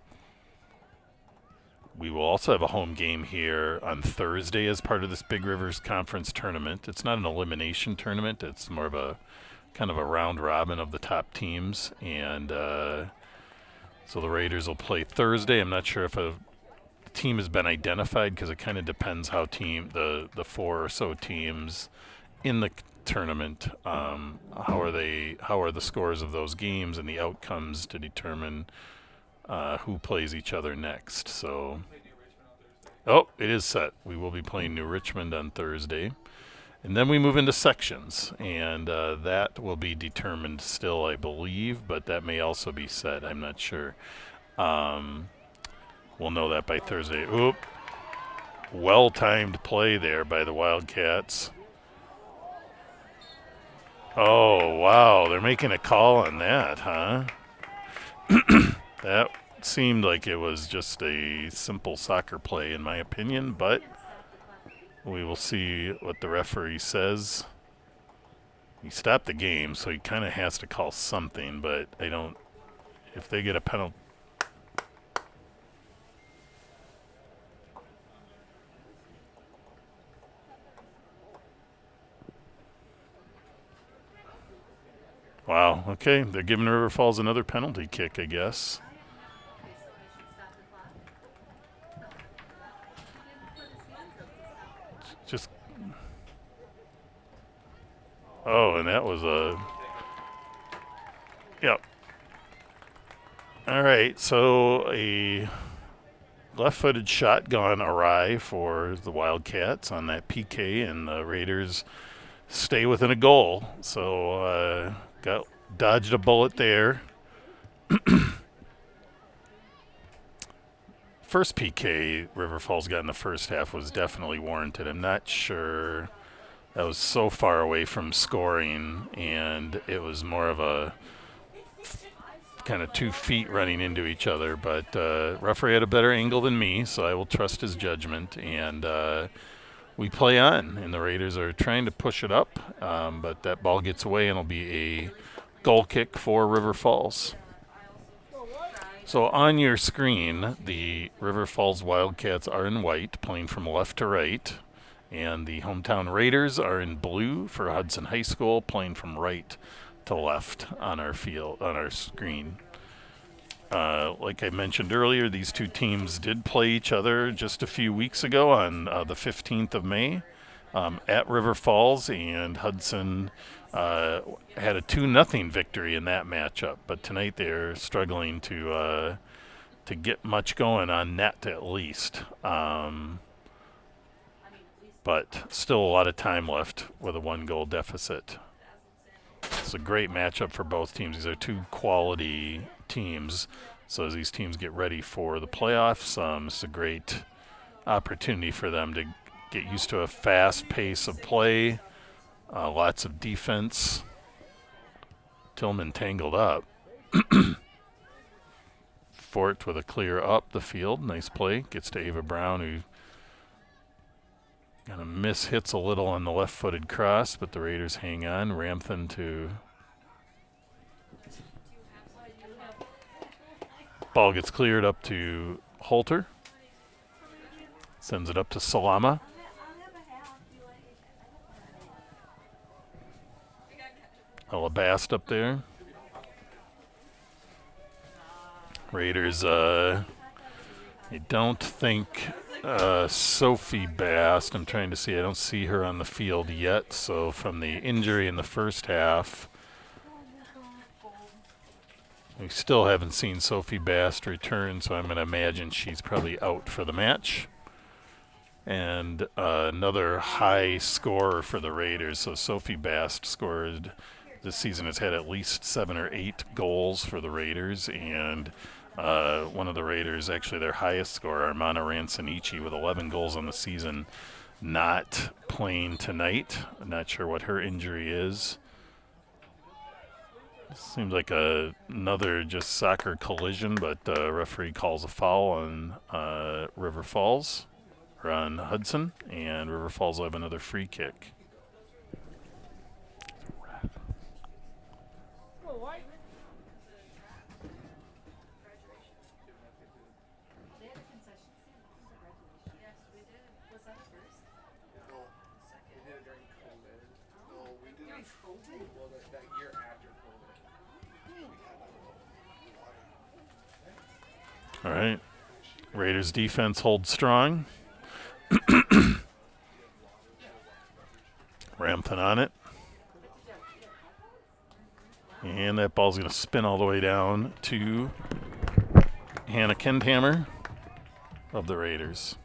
We will also have a home game here on Thursday as part of this Big Rivers Conference tournament. It's not an elimination tournament. It's more of a kind of a round robin of the top teams, and so the Raiders will play Thursday. I'm not sure if team has been identified because it kind of depends how the four or so teams in the tournament, how are the scores of those games and the outcomes to determine who plays each other next. So, oh, it is set. We will be playing New Richmond on Thursday. And then we move into sections, and that will be determined still, I believe, but that may also be set. I'm not sure. We'll know that by Thursday. Oop. Well-timed play there by the Wildcats. Oh, wow. They're making a call on that, huh? That seemed like it was just a simple soccer play, in my opinion, but we will see what the referee says. He stopped the game, so he kind of has to call something, but I don't... If they get a penalty... Wow, okay. They're giving River Falls another penalty kick, I guess. Just... Oh, and that was a... Yep. All right, so a left-footed shot gone awry for the Wildcats on that PK, and the Raiders stay within a goal. So dodged a bullet there. First PK River Falls got in the first half was definitely warranted. I'm not sure that was so far away from scoring, and it was more of a kind of 2 feet running into each other. But referee had a better angle than me, so I will trust his judgment. And we play on, and the Raiders are trying to push it up, but that ball gets away, and it'll be a goal kick for River Falls. So on your screen, the River Falls Wildcats are in white, playing from left to right, and the hometown Raiders are in blue for Hudson High School, playing from right to left on our field, on our screen. Like I mentioned earlier, these two teams did play each other just a few weeks ago on the 15th of May at River Falls, and Hudson had a 2-0 victory in that matchup. But tonight they're struggling to get much going on net at least. But still a lot of time left with a 1-goal deficit. It's a great matchup for both teams. These are two quality teams. So as these teams get ready for the playoffs, it's a great opportunity for them to get used to a fast pace of play, lots of defense. Tillman tangled up. Fort with a clear up the field. Nice play. Gets to Ava Brown, who kind of hits a little on the left-footed cross, but the Raiders hang on. Ramthan to... Ball gets cleared up to Holter. Sends it up to Salama. Alabast up there. Raiders, I don't think Sophie Bast, I'm trying to see, I don't see her on the field yet, so from the injury in the first half, we still haven't seen Sophie Bast return, so I'm going to imagine she's probably out for the match. And another high scorer for the Raiders, so Sophie Bast scored this season, has had at least 7 or 8 goals for the Raiders, and one of the Raiders, actually their highest scorer, Armana Ransonici, with 11 goals on the season, not playing tonight. I'm not sure what her injury is. Seems like another just soccer collision, but referee calls a foul on River Falls, or on Hudson, and River Falls will have another free kick. All right. Raiders defense holds strong. Rampton on it. And that ball's going to spin all the way down to Hannah Kendhammer of the Raiders.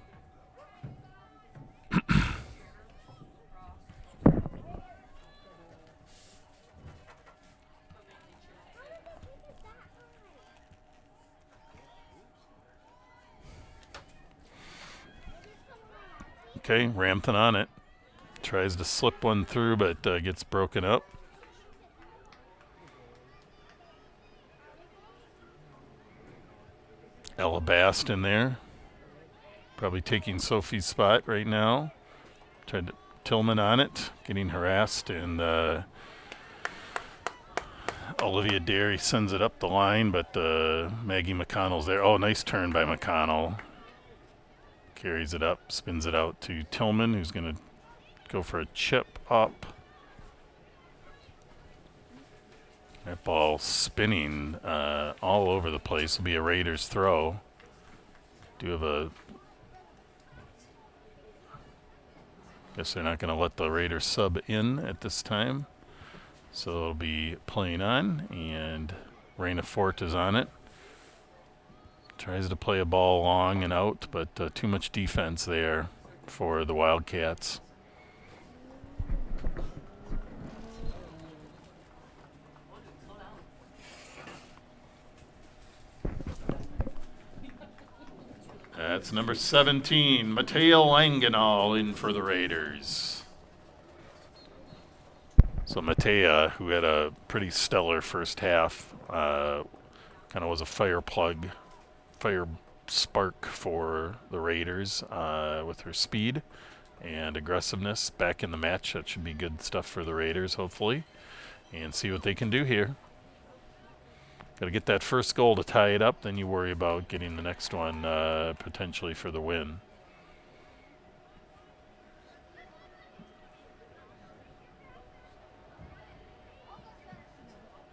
Okay, Rampton on it. Tries to slip one through, but gets broken up. Ella Bast in there. Probably taking Sophie's spot right now. Tried to, Tillman on it, getting harassed, and Olivia Derry sends it up the line, but Maggie McConnell's there. Oh, nice turn by McConnell. Carries it up, spins it out to Tillman, who's going to go for a chip up. That ball spinning all over the place. Will be a Raiders throw. Do have a... Guess they're not going to let the Raiders sub in at this time. So it'll be playing on, and Raina Fort is on it. Tries to play a ball long and out, but too much defense there for the Wildcats. That's number 17, Mateo Langenal in for the Raiders. So Matea, who had a pretty stellar first half, kind of was a fire spark for the Raiders with her speed and aggressiveness back in the match. That should be good stuff for the Raiders, hopefully, and see what they can do here. Got to get that first goal to tie it up, then you worry about getting the next one potentially for the win.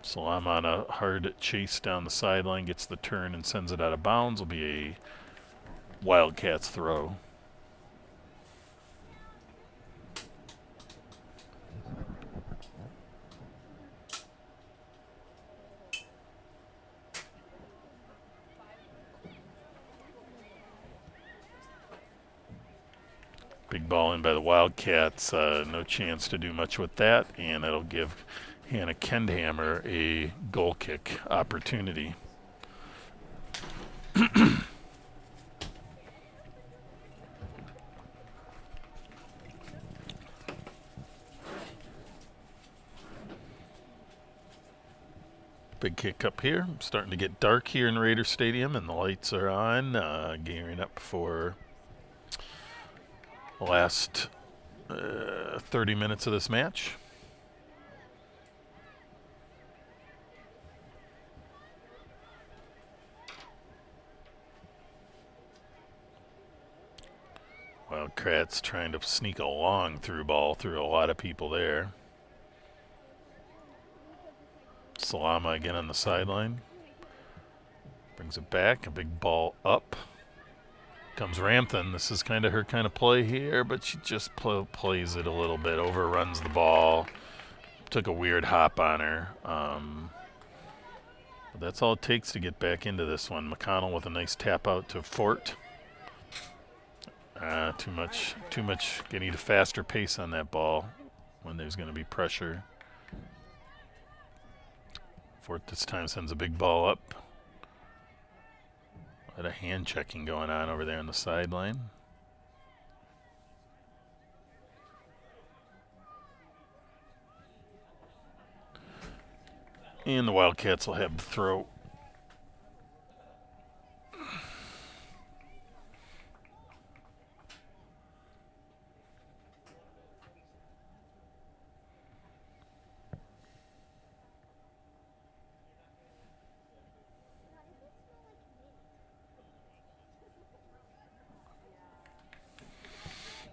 Salam on a hard chase down the sideline, gets the turn and sends it out of bounds. Will be a Wildcats throw. Big ball in by the Wildcats. No chance to do much with that, and that'll give Hannah Kendhammer a goal kick opportunity. Big kick up here. Starting to get dark here in Raider Stadium, and the lights are on, gearing up for the last 30 minutes of this match. Wildcats trying to sneak a long through ball through a lot of people there. Salama again on the sideline. Brings it back, a big ball up. Comes Rampton. This is kind of her kind of play here, but she just plays it a little bit, overruns the ball. Took a weird hop on her. But that's all it takes to get back into this one. McConnell with a nice tap out to Fort. Too much. They need a faster pace on that ball when there's going to be pressure. Fort this time sends a big ball up. A lot of hand checking going on over there on the sideline. And the Wildcats will have the throw.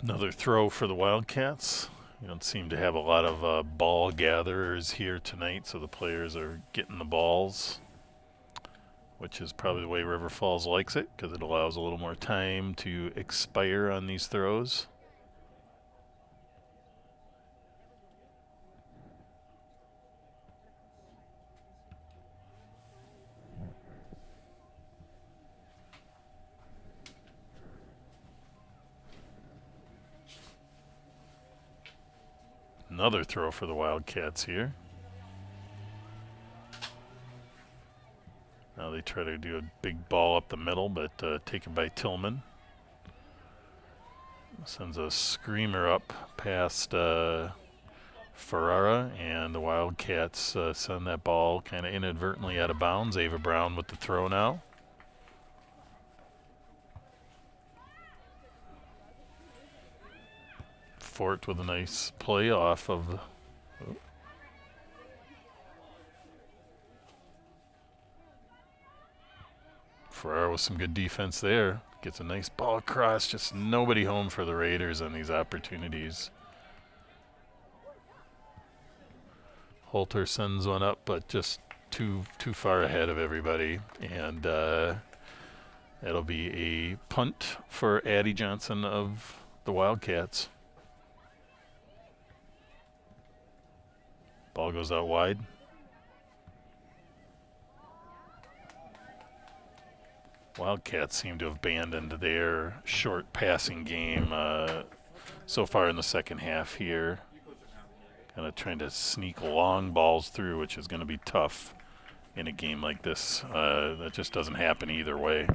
Another throw for the Wildcats. You don't seem to have a lot of ball gatherers here tonight, so the players are getting the balls which is probably the way River Falls likes it because it allows a little more time to expire on these throws. Another throw for the Wildcats here. Now they try to do a big ball up the middle, but taken by Tillman. Sends a screamer up past Ferrara, and the Wildcats send that ball kind of inadvertently out of bounds. Ava Brown with the throw now. Fort with a nice play off of the... Oh. Ferrara with some good defense there. Gets a nice ball across. Just nobody home for the Raiders on these opportunities. Holter sends one up, but just too far ahead of everybody. And that'll be a punt for Addie Johnson of the Wildcats. Ball goes out wide. Wildcats seem to have abandoned their short passing game so far in the second half here. Kind of trying to sneak long balls through, which is going to be tough in a game like this. That just doesn't happen either way.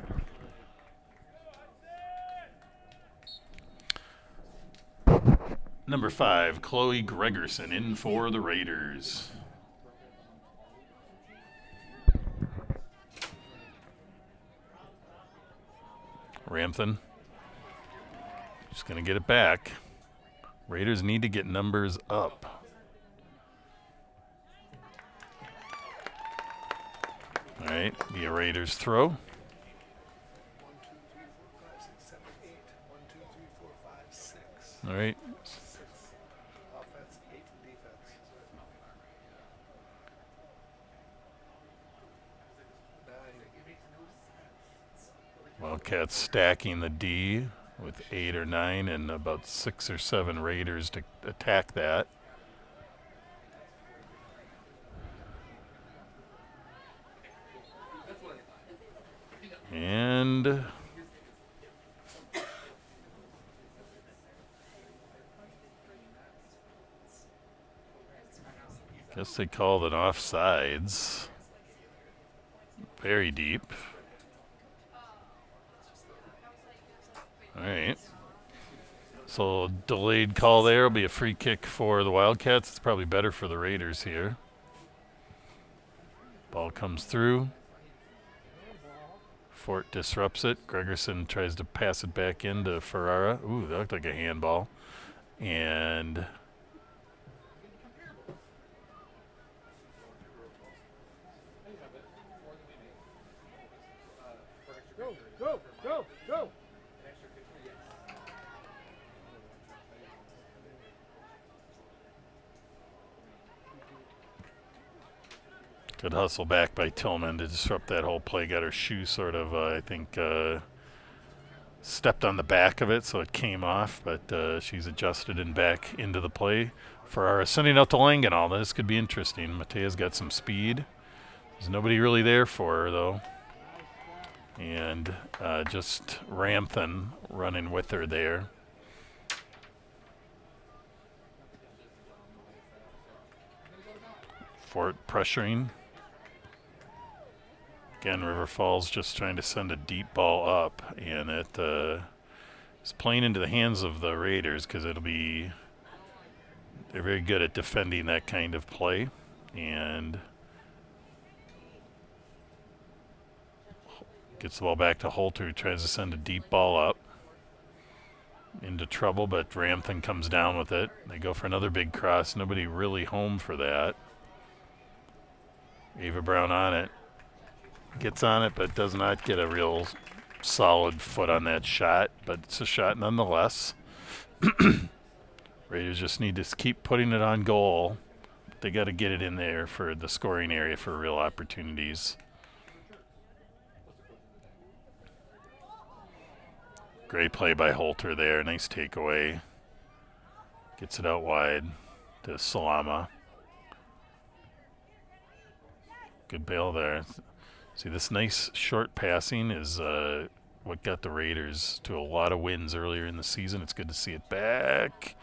Number 5, Chloe Gregerson in for the Raiders. Ramthan just going to get it back. Raiders need to get numbers up. All right, be a Raiders throw. 1, 2, 3, 4, 5, 6, 7, 8. 1, 2, 3, 4, 5, 6. All right. 6. Offense, 8 defense. 9. Wildcats stacking the D with 8 or 9 and about 6 or 7 Raiders to attack that. And guess they called it offsides. Very deep. All right. So delayed call there will be a free kick for the Wildcats. It's probably better for the Raiders here. Ball comes through. Fort disrupts it. Gregerson tries to pass it back into Ferrara. Ooh, that looked like a handball. And Go! good hustle back by Tillman to disrupt that whole play. Got her shoe sort of, I think, stepped on the back of it, so it came off, but she's adjusted and back into the play. Ferrara sending out to Langenall. This could be interesting. Matea's got some speed. There's nobody really there for her, though. And just Ramthan running with her there. Fort pressuring. Again, River Falls just trying to send a deep ball up, and it is playing into the hands of the Raiders because they're very good at defending that kind of play. And gets the ball back to Holter, who tries to send a deep ball up into trouble, but Ramthan comes down with it. They go for another big cross. Nobody really home for that. Ava Brown on it. Gets on it, but does not get a real solid foot on that shot, but it's a shot nonetheless. Raiders just need to keep putting it on goal. They got to get it in there for the scoring area for real opportunities. Great play by Holter there. Nice takeaway. Gets it out wide to Salama. Good bail there. See, this nice short passing is what got the Raiders to a lot of wins earlier in the season. It's good to see it back.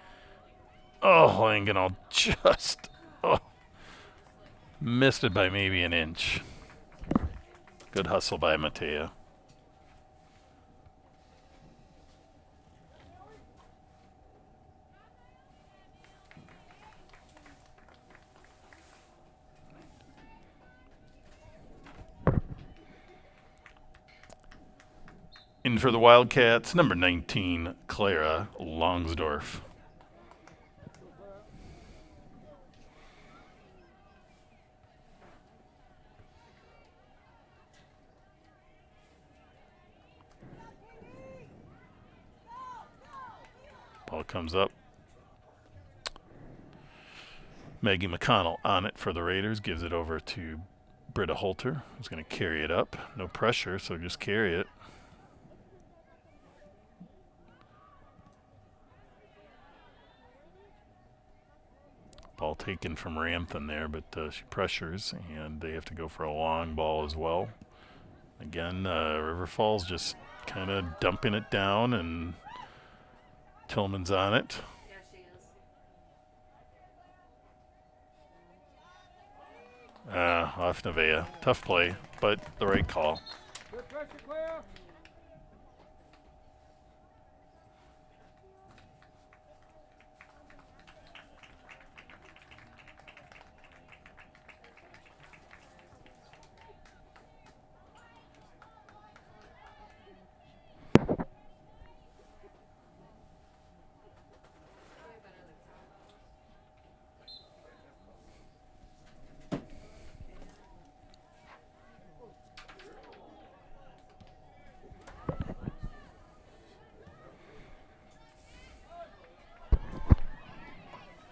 Oh, Langenau just missed it by maybe an inch. Good hustle by Matea. In for the Wildcats, number 19, Clara Longsdorf. Ball comes up. Maggie McConnell on it for the Raiders. Gives it over to Britta Holter, who's going to carry it up. No pressure, so just carry it. Ball taken from Ramthen there, but she pressures, and they have to go for a long ball as well. Again, River Falls just kind of dumping it down, and Tillman's on it. Off Nevaeh. Tough play, but the right call.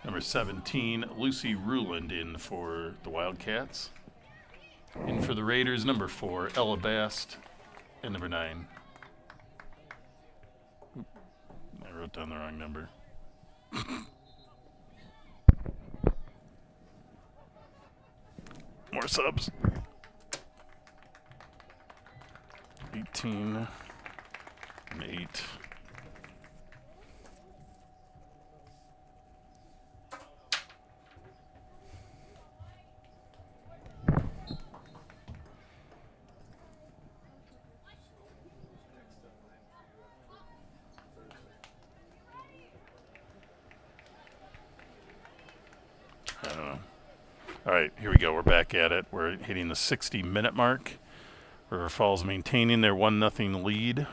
Number 17, Lucy Ruland in for the Wildcats. In for the Raiders, number 4, Ella Bast, and number 9. Oop, I wrote down the wrong number. More subs. 18 and 8. All right, here we go. We're back at it. We're hitting the 60-minute mark. River Falls maintaining their 1-0 lead.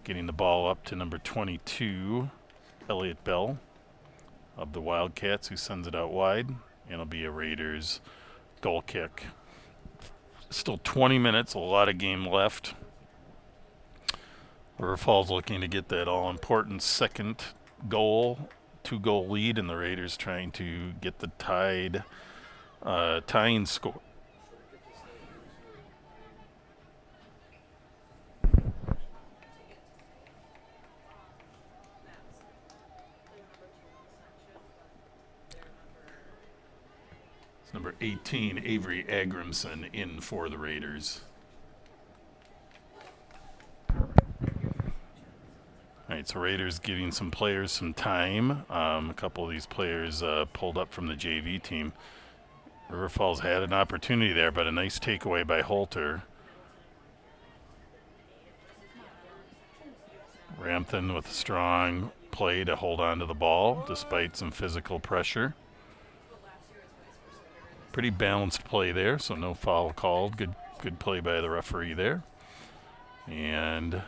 Getting the ball up to number 22, Elliot Bell of the Wildcats, who sends it out wide. And it'll be a Raiders goal kick. Still 20 minutes, a lot of game left. River Falls looking to get that all-important second goal. 2-goal lead, and the Raiders trying to get the tying score. It's number 18, Avery Agrimson, in for the Raiders. All right, so Raiders giving some players some time. A couple of these players pulled up from the JV team. River Falls had an opportunity there, but a nice takeaway by Holter. Ramthen with a strong play to hold on to the ball despite some physical pressure. Pretty balanced play there, so no foul called. Good play by the referee there. And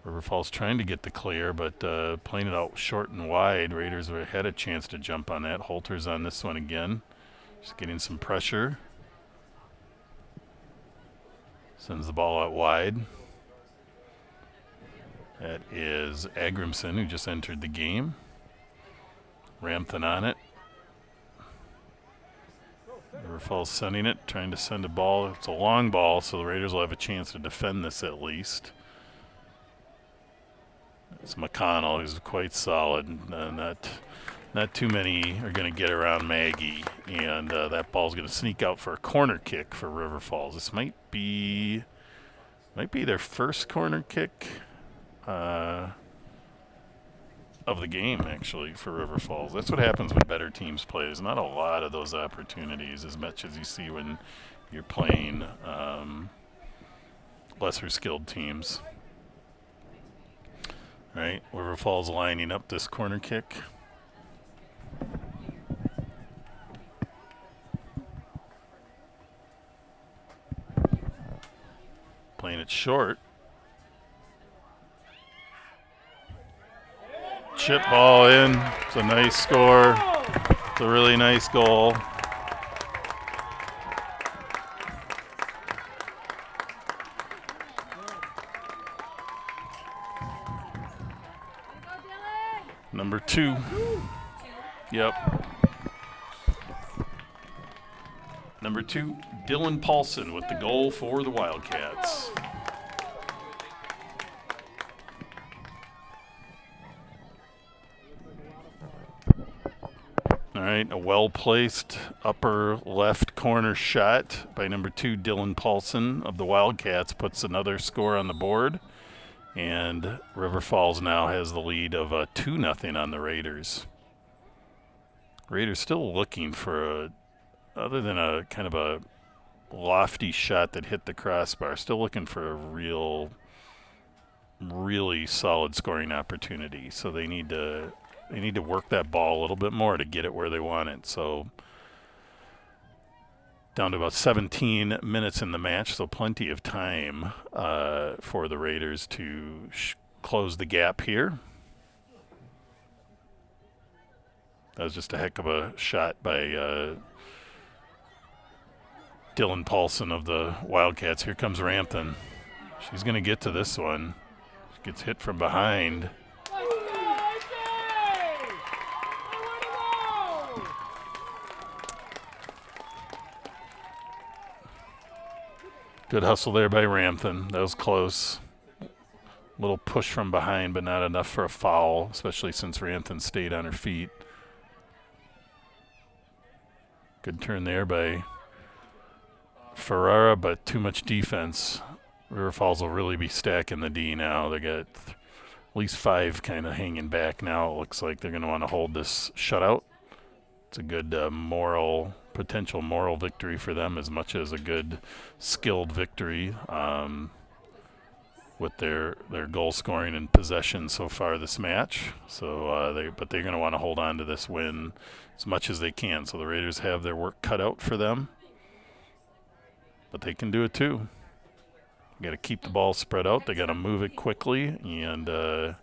River Falls trying to get the clear, but playing it out short and wide. Raiders had a chance to jump on that. Holter's on this one again. Just getting some pressure. Sends the ball out wide. That is Agrimson, who just entered the game. Ramthen on it. River Falls sending it, trying to send a ball. It's a long ball, so the Raiders will have a chance to defend this at least. It's McConnell, who's quite solid. Not too many are going to get around Maggie, and that ball's going to sneak out for a corner kick for River Falls. This might be their first corner kick of the game, actually, for River Falls. That's what happens when better teams play. There's not a lot of those opportunities as much as you see when you're playing lesser skilled teams. All right, River Falls lining up this corner kick. Playing it short. Chip ball in. It's a nice score. It's a really nice goal. Number 2. Yep. Number 2, Dylan Paulson with the goal for the Wildcats. All right, a well-placed upper left corner shot by number 2, Dylan Paulson of the Wildcats puts another score on the board. And River Falls now has the lead of 2-0 on the Raiders. Raiders still looking for other than a kind of a lofty shot that hit the crossbar, still looking for a really solid scoring opportunity. So they need to work that ball a little bit more to get it where they want it. So down to about 17 minutes in the match, so plenty of time for the Raiders to close the gap here. That was just a heck of a shot by Dylan Paulson of the Wildcats. Here comes Rampton. She's going to get to this one. She gets hit from behind. Good hustle there by Rampton. That was close. Little push from behind, but not enough for a foul, especially since Rampton stayed on her feet. Good turn there by Ferrara, but too much defense. River Falls will really be stacking the D now. They got at least 5 kind of hanging back now. It looks like they're going to want to hold this shutout. It's a good potential moral victory for them as much as a good skilled victory with their goal scoring and possession so far this match. So they're going to want to hold on to this win as much as they can. So the Raiders have their work cut out for them, but they can do it too. They got to keep the ball spread out. They got to move it quickly, and they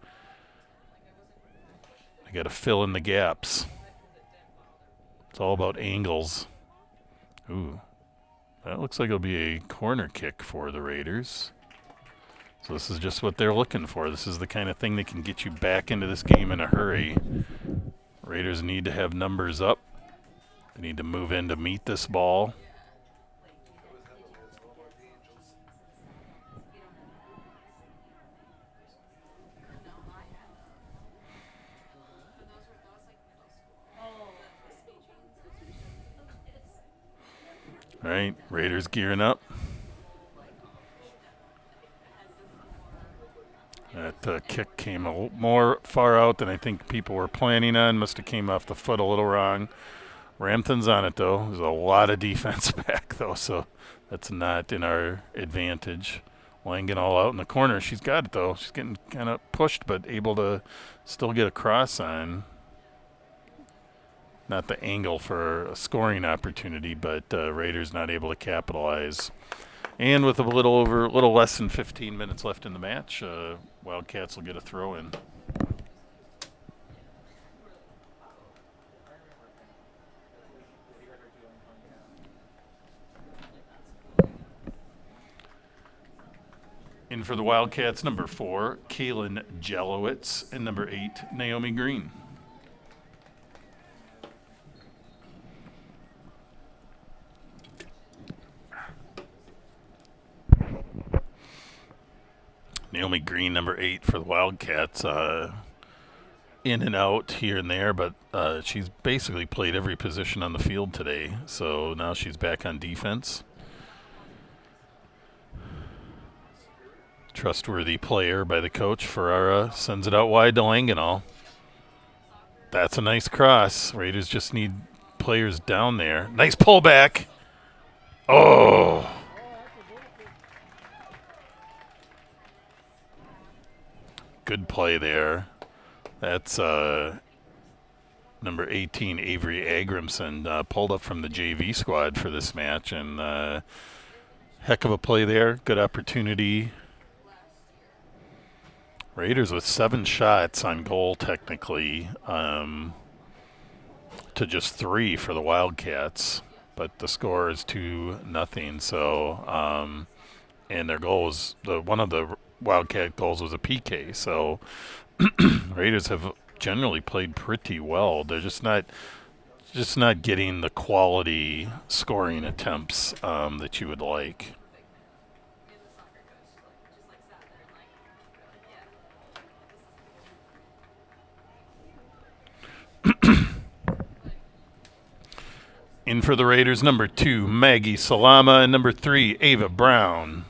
got to fill in the gaps. It's all about angles. Ooh, that looks like it'll be a corner kick for the Raiders. So this is just what they're looking for. This is the kind of thing that can get you back into this game in a hurry. Raiders need to have numbers up. They need to move in to meet this ball. All right, Raiders gearing up. That kick came a little more far out than I think people were planning on. Must have came off the foot a little wrong. Rampton's on it, though. There's a lot of defense back, though, so that's not in our advantage. Langan all out in the corner. She's got it, though. She's getting kind of pushed, but able to still get a cross on. Not the angle for a scoring opportunity, but Raiders not able to capitalize. And with a little less than 15 minutes left in the match, Wildcats will get a throw in. In for the Wildcats, number 4, Kaylin Jalowitz, and number 8, Naomi Green. Naomi Green, number 8 for the Wildcats. In and out here and there, but she's basically played every position on the field today. So now she's back on defense. Trustworthy player by the coach. Ferrara sends it out wide to Langenau. That's a nice cross. Raiders just need players down there. Nice pullback. Oh. Good play there. That's number 18, Avery Agramson, pulled up from the JV squad for this match. And heck of a play there. Good opportunity. Raiders with 7 shots on goal, technically, to just 3 for the Wildcats. But the score is 2-0. So, and their goal was one of the Wildcat goals was a PK. So, Raiders have generally played pretty well. They're just not getting the quality scoring attempts that you would like. In for the Raiders, number 2, Maggie Salama, and number 3, Ava Brown.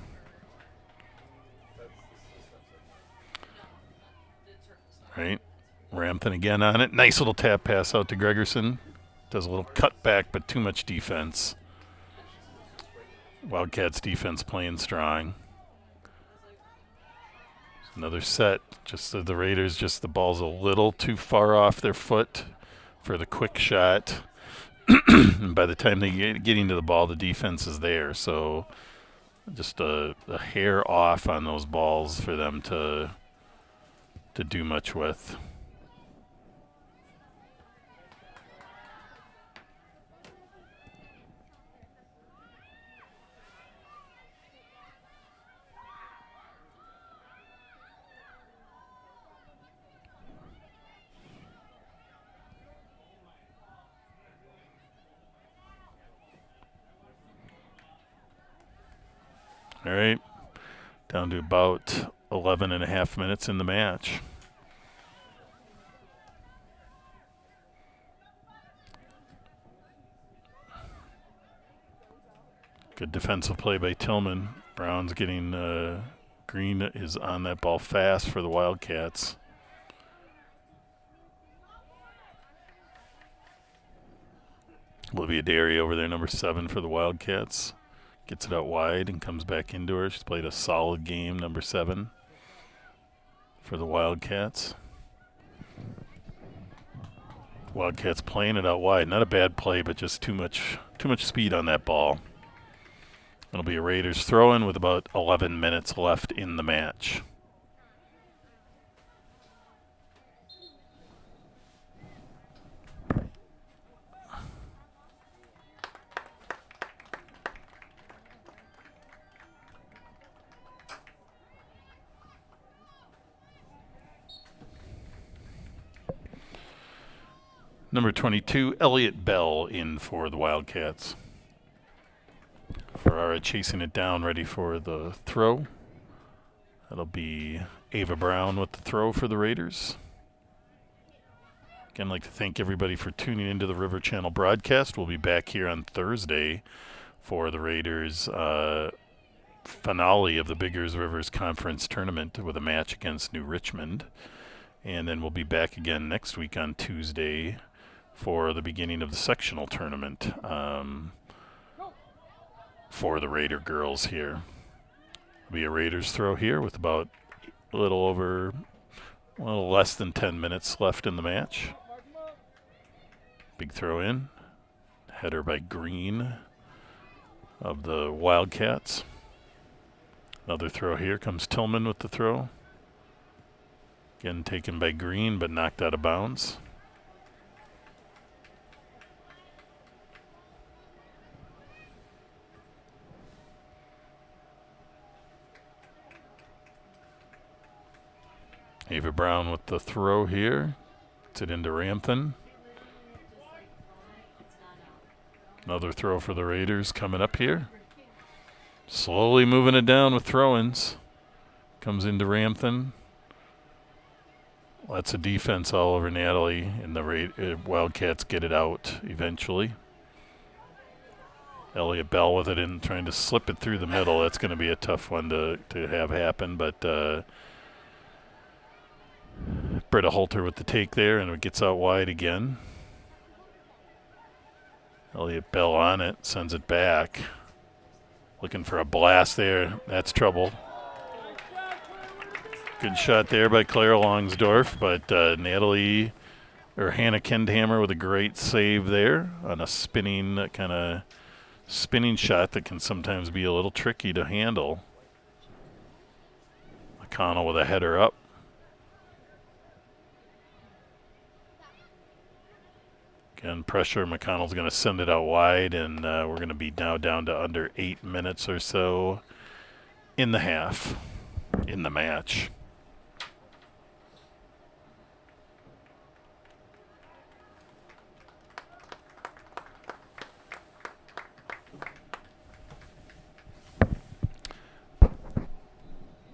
Right. Rampton again on it. Nice little tap pass out to Gregerson. Does a little cutback, but too much defense. Wildcats defense playing strong. Another set. Just the Raiders, just the ball's a little too far off their foot for the quick shot. And by the time they get into the ball, the defense is there. So just a hair off on those balls for them to do much with. All right, down to about 11 and a half minutes in the match. Good defensive play by Tillman. Brown's getting Green is on that ball fast for the Wildcats. Olivia Derry over there, number 7 for the Wildcats. Gets it out wide and comes back into her. She's played a solid game, number 7 for the Wildcats. Wildcats playing it out wide. Not a bad play, but just too much speed on that ball. It'll be a Raiders throw-in with about 11 minutes left in the match. Number 22, Elliott Bell in for the Wildcats. Ferrara chasing it down, ready for the throw. That'll be Ava Brown with the throw for the Raiders. Again, I'd like to thank everybody for tuning into the River Channel broadcast. We'll be back here on Thursday for the Raiders' finale of the Biggers Rivers Conference Tournament with a match against New Richmond. And then we'll be back again next week on Tuesday for the beginning of the sectional tournament for the Raider girls here. It'll be a Raiders throw here with about a little less than 10 minutes left in the match. Big throw in. Header by Green of the Wildcats. Another throw here. Comes Tillman with the throw. Again taken by Green, but knocked out of bounds. Ava Brown with the throw here. Gets it into Rampton. Another throw for the Raiders coming up here. Slowly moving it down with throw-ins. Comes into Ramthan. Lots of defense all over Natalie, and the Wildcats get it out eventually. Elliott Bell with it in, trying to slip it through the middle. That's going to be a tough one to have happen, but Britta Holter with the take there, and it gets out wide again. Elliott Bell on it, sends it back. Looking for a blast there. That's trouble. Good shot there by Claire Longsdorf, but Hannah Kendhammer with a great save there on a spinning shot that can sometimes be a little tricky to handle. McConnell with a header up. Again, pressure. McConnell's going to send it out wide, and we're going to be now down to under 8 minutes or so in the half, in the match.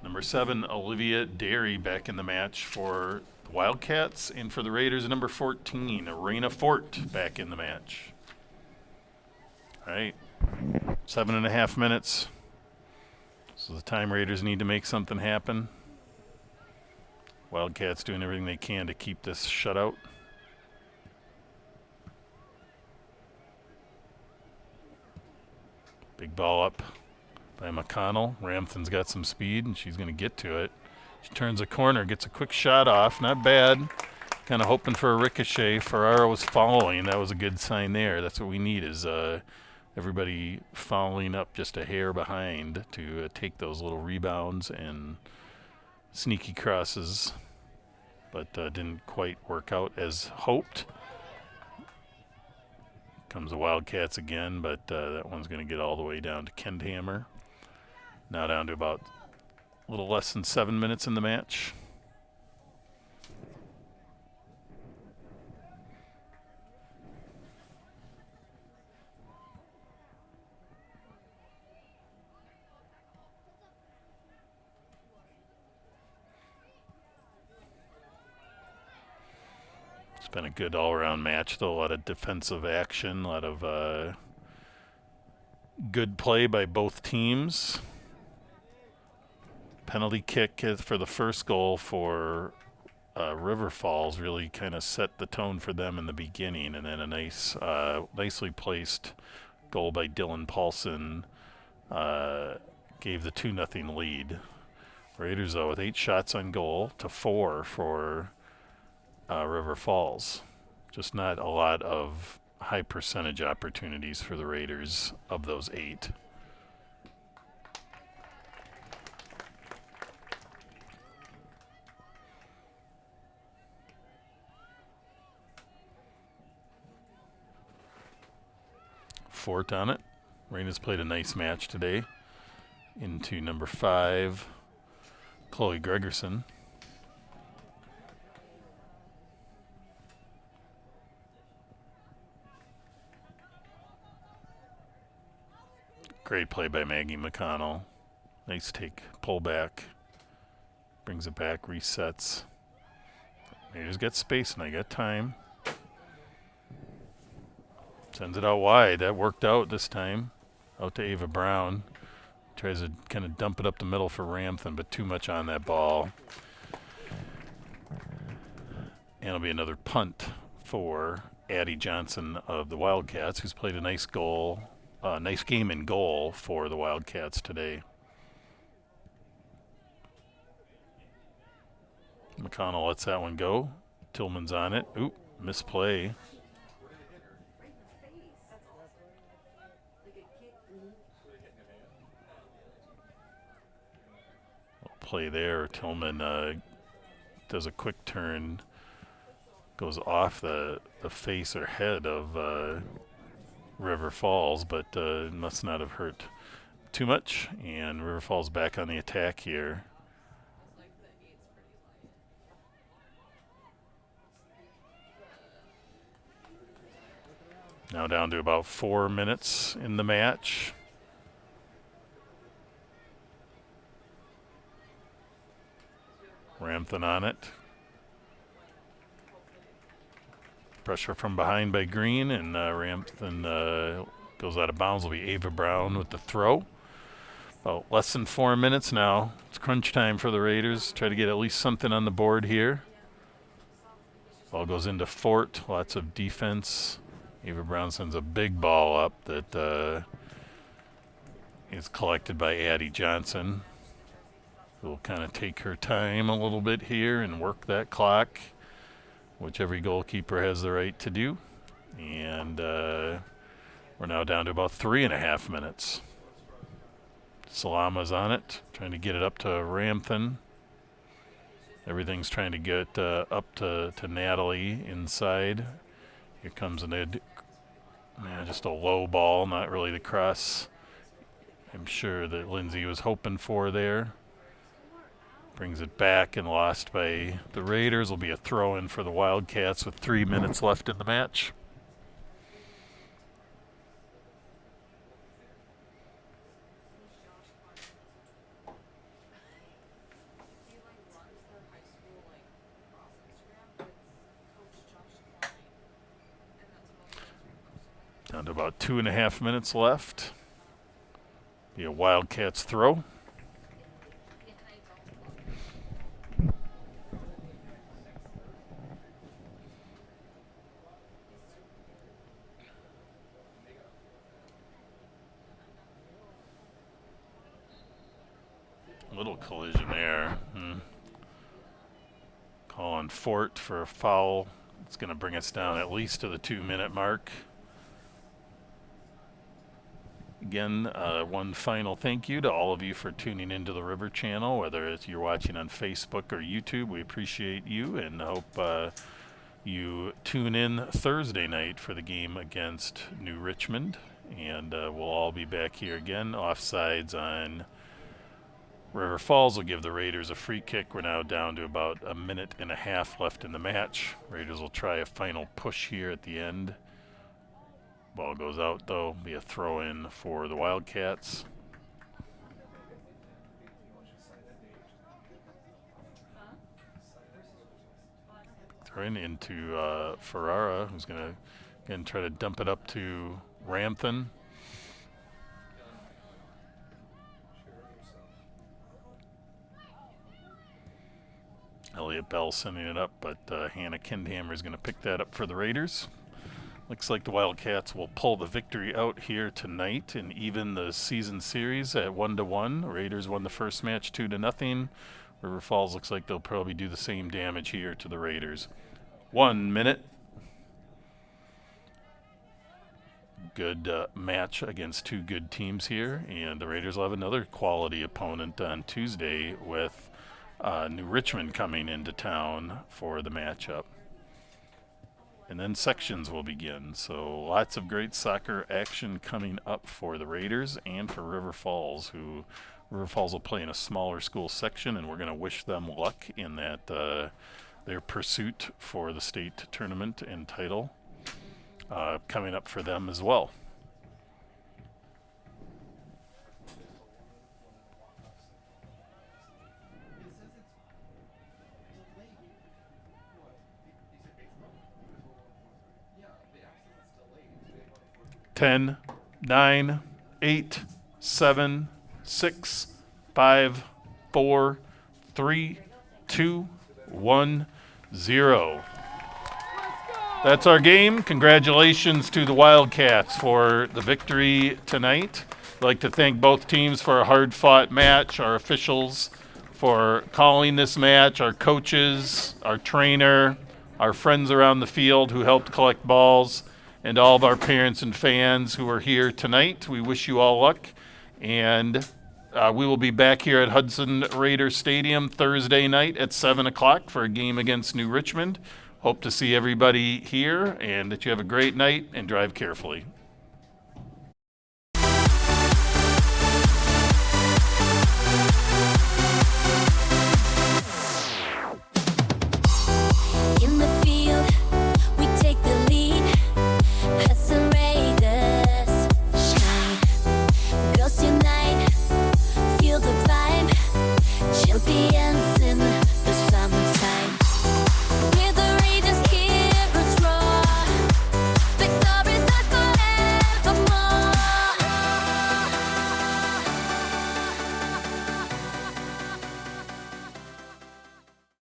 Number 7, Olivia Derry back in the match for the Wildcats, and for the Raiders, number 14, Raina Fort back in the match. All right, 7.5 minutes. So the time Raiders need to make something happen. Wildcats doing everything they can to keep this shutout. Big ball up by McConnell. Ramthan's got some speed, and she's going to get to it. She turns a corner, gets a quick shot off. Not bad. Kind of hoping for a ricochet. Ferraro was following. That was a good sign there. That's what we need, is everybody following up just a hair behind to take those little rebounds and sneaky crosses. But didn't quite work out as hoped. Comes the Wildcats again, but that one's going to get all the way down to Kendhammer. Now down to about a little less than 7 minutes in the match. It's been a good all-around match, though. A lot of defensive action, a lot of good play by both teams. Penalty kick for the first goal for River Falls really kind of set the tone for them in the beginning, and then a nice, nicely placed goal by Dylan Paulson gave the 2-0 lead. Raiders, though, with 8 shots on goal to 4 for River Falls. Just not a lot of high percentage opportunities for the Raiders of those 8. Fort on it. Raina's played a nice match today. Into number 5, Chloe Gregerson. Great play by Maggie McConnell. Nice take, pull back. Brings it back, resets. Raiders got space and I got time. Sends it out wide. That worked out this time. Out to Ava Brown. Tries to kind of dump it up the middle for Ramthan, but too much on that ball. And it'll be another punt for Addie Johnson of the Wildcats, who's played a nice game in goal for the Wildcats today. McConnell lets that one go. Tillman's on it. Oop, misplay. Play there. Tillman does a quick turn, goes off the face or head of River Falls, but must not have hurt too much. And River Falls back on the attack here. Now down to about 4 minutes in the match. Ramthan on it. Pressure from behind by Green, and Ramthan goes out of bounds. Will be Ava Brown with the throw. About less than 4 minutes now. It's crunch time for the Raiders. Try to get at least something on the board here. Ball goes into Fort. Lots of defense. Ava Brown sends a big ball up that is collected by Addie Johnson. Who'll kind of take her time a little bit here and work that clock, which every goalkeeper has the right to do. And we're now down to about 3.5 minutes. Salama's on it, trying to get it up to Ramthan. Everything's trying to get up to Natalie inside. Here comes just a low ball, not really the cross I'm sure that Lindsay was hoping for there. Brings it back and lost by the Raiders. Will be a throw-in for the Wildcats with 3 minutes left in the match. Down to about 2.5 minutes left. Be a Wildcats throw. Little collision there. Calling Fort for a foul. It's going to bring us down at least to the 2-minute mark. Again, one final thank you to all of you for tuning into the River Channel, whether it's you're watching on Facebook or YouTube. We appreciate you and hope you tune in Thursday night for the game against New Richmond. And we'll all be back here again. Offsides on River Falls will give the Raiders a free kick. We're now down to about 1.5 minutes left in the match. Raiders will try a final push here at the end. Ball goes out, though. Be a throw-in for the Wildcats. Throw-in into Ferrara, who's going to, again, try to dump it up to Ramthan. Elliot Bell sending it up, but Hannah Kindhammer is going to pick that up for the Raiders. Looks like the Wildcats will pull the victory out here tonight and even the season series at 1-1. Raiders won the first match 2-0. River Falls looks like they'll probably do the same damage here to the Raiders. 1 minute. Good match against two good teams here, and the Raiders will have another quality opponent on Tuesday with New Richmond coming into town for the matchup. And then sections will begin. So lots of great soccer action coming up for the Raiders and for River Falls, who River Falls will play in a smaller school section, and we're going to wish them luck in that their pursuit for the state tournament and title coming up for them as well. Ten, 9, 8, 7, 6, 5, 4, 3, 2, 1, 0. That's our game. Congratulations to the Wildcats for the victory tonight. I'd like to thank both teams for a hard-fought match, our officials for calling this match, our coaches, our trainer, our friends around the field who helped collect balls, and all of our parents and fans who are here tonight. We wish you all luck, and we will be back here at Hudson Raider Stadium Thursday night at 7 o'clock for a game against New Richmond. Hope to see everybody here, and that you have a great night and drive carefully.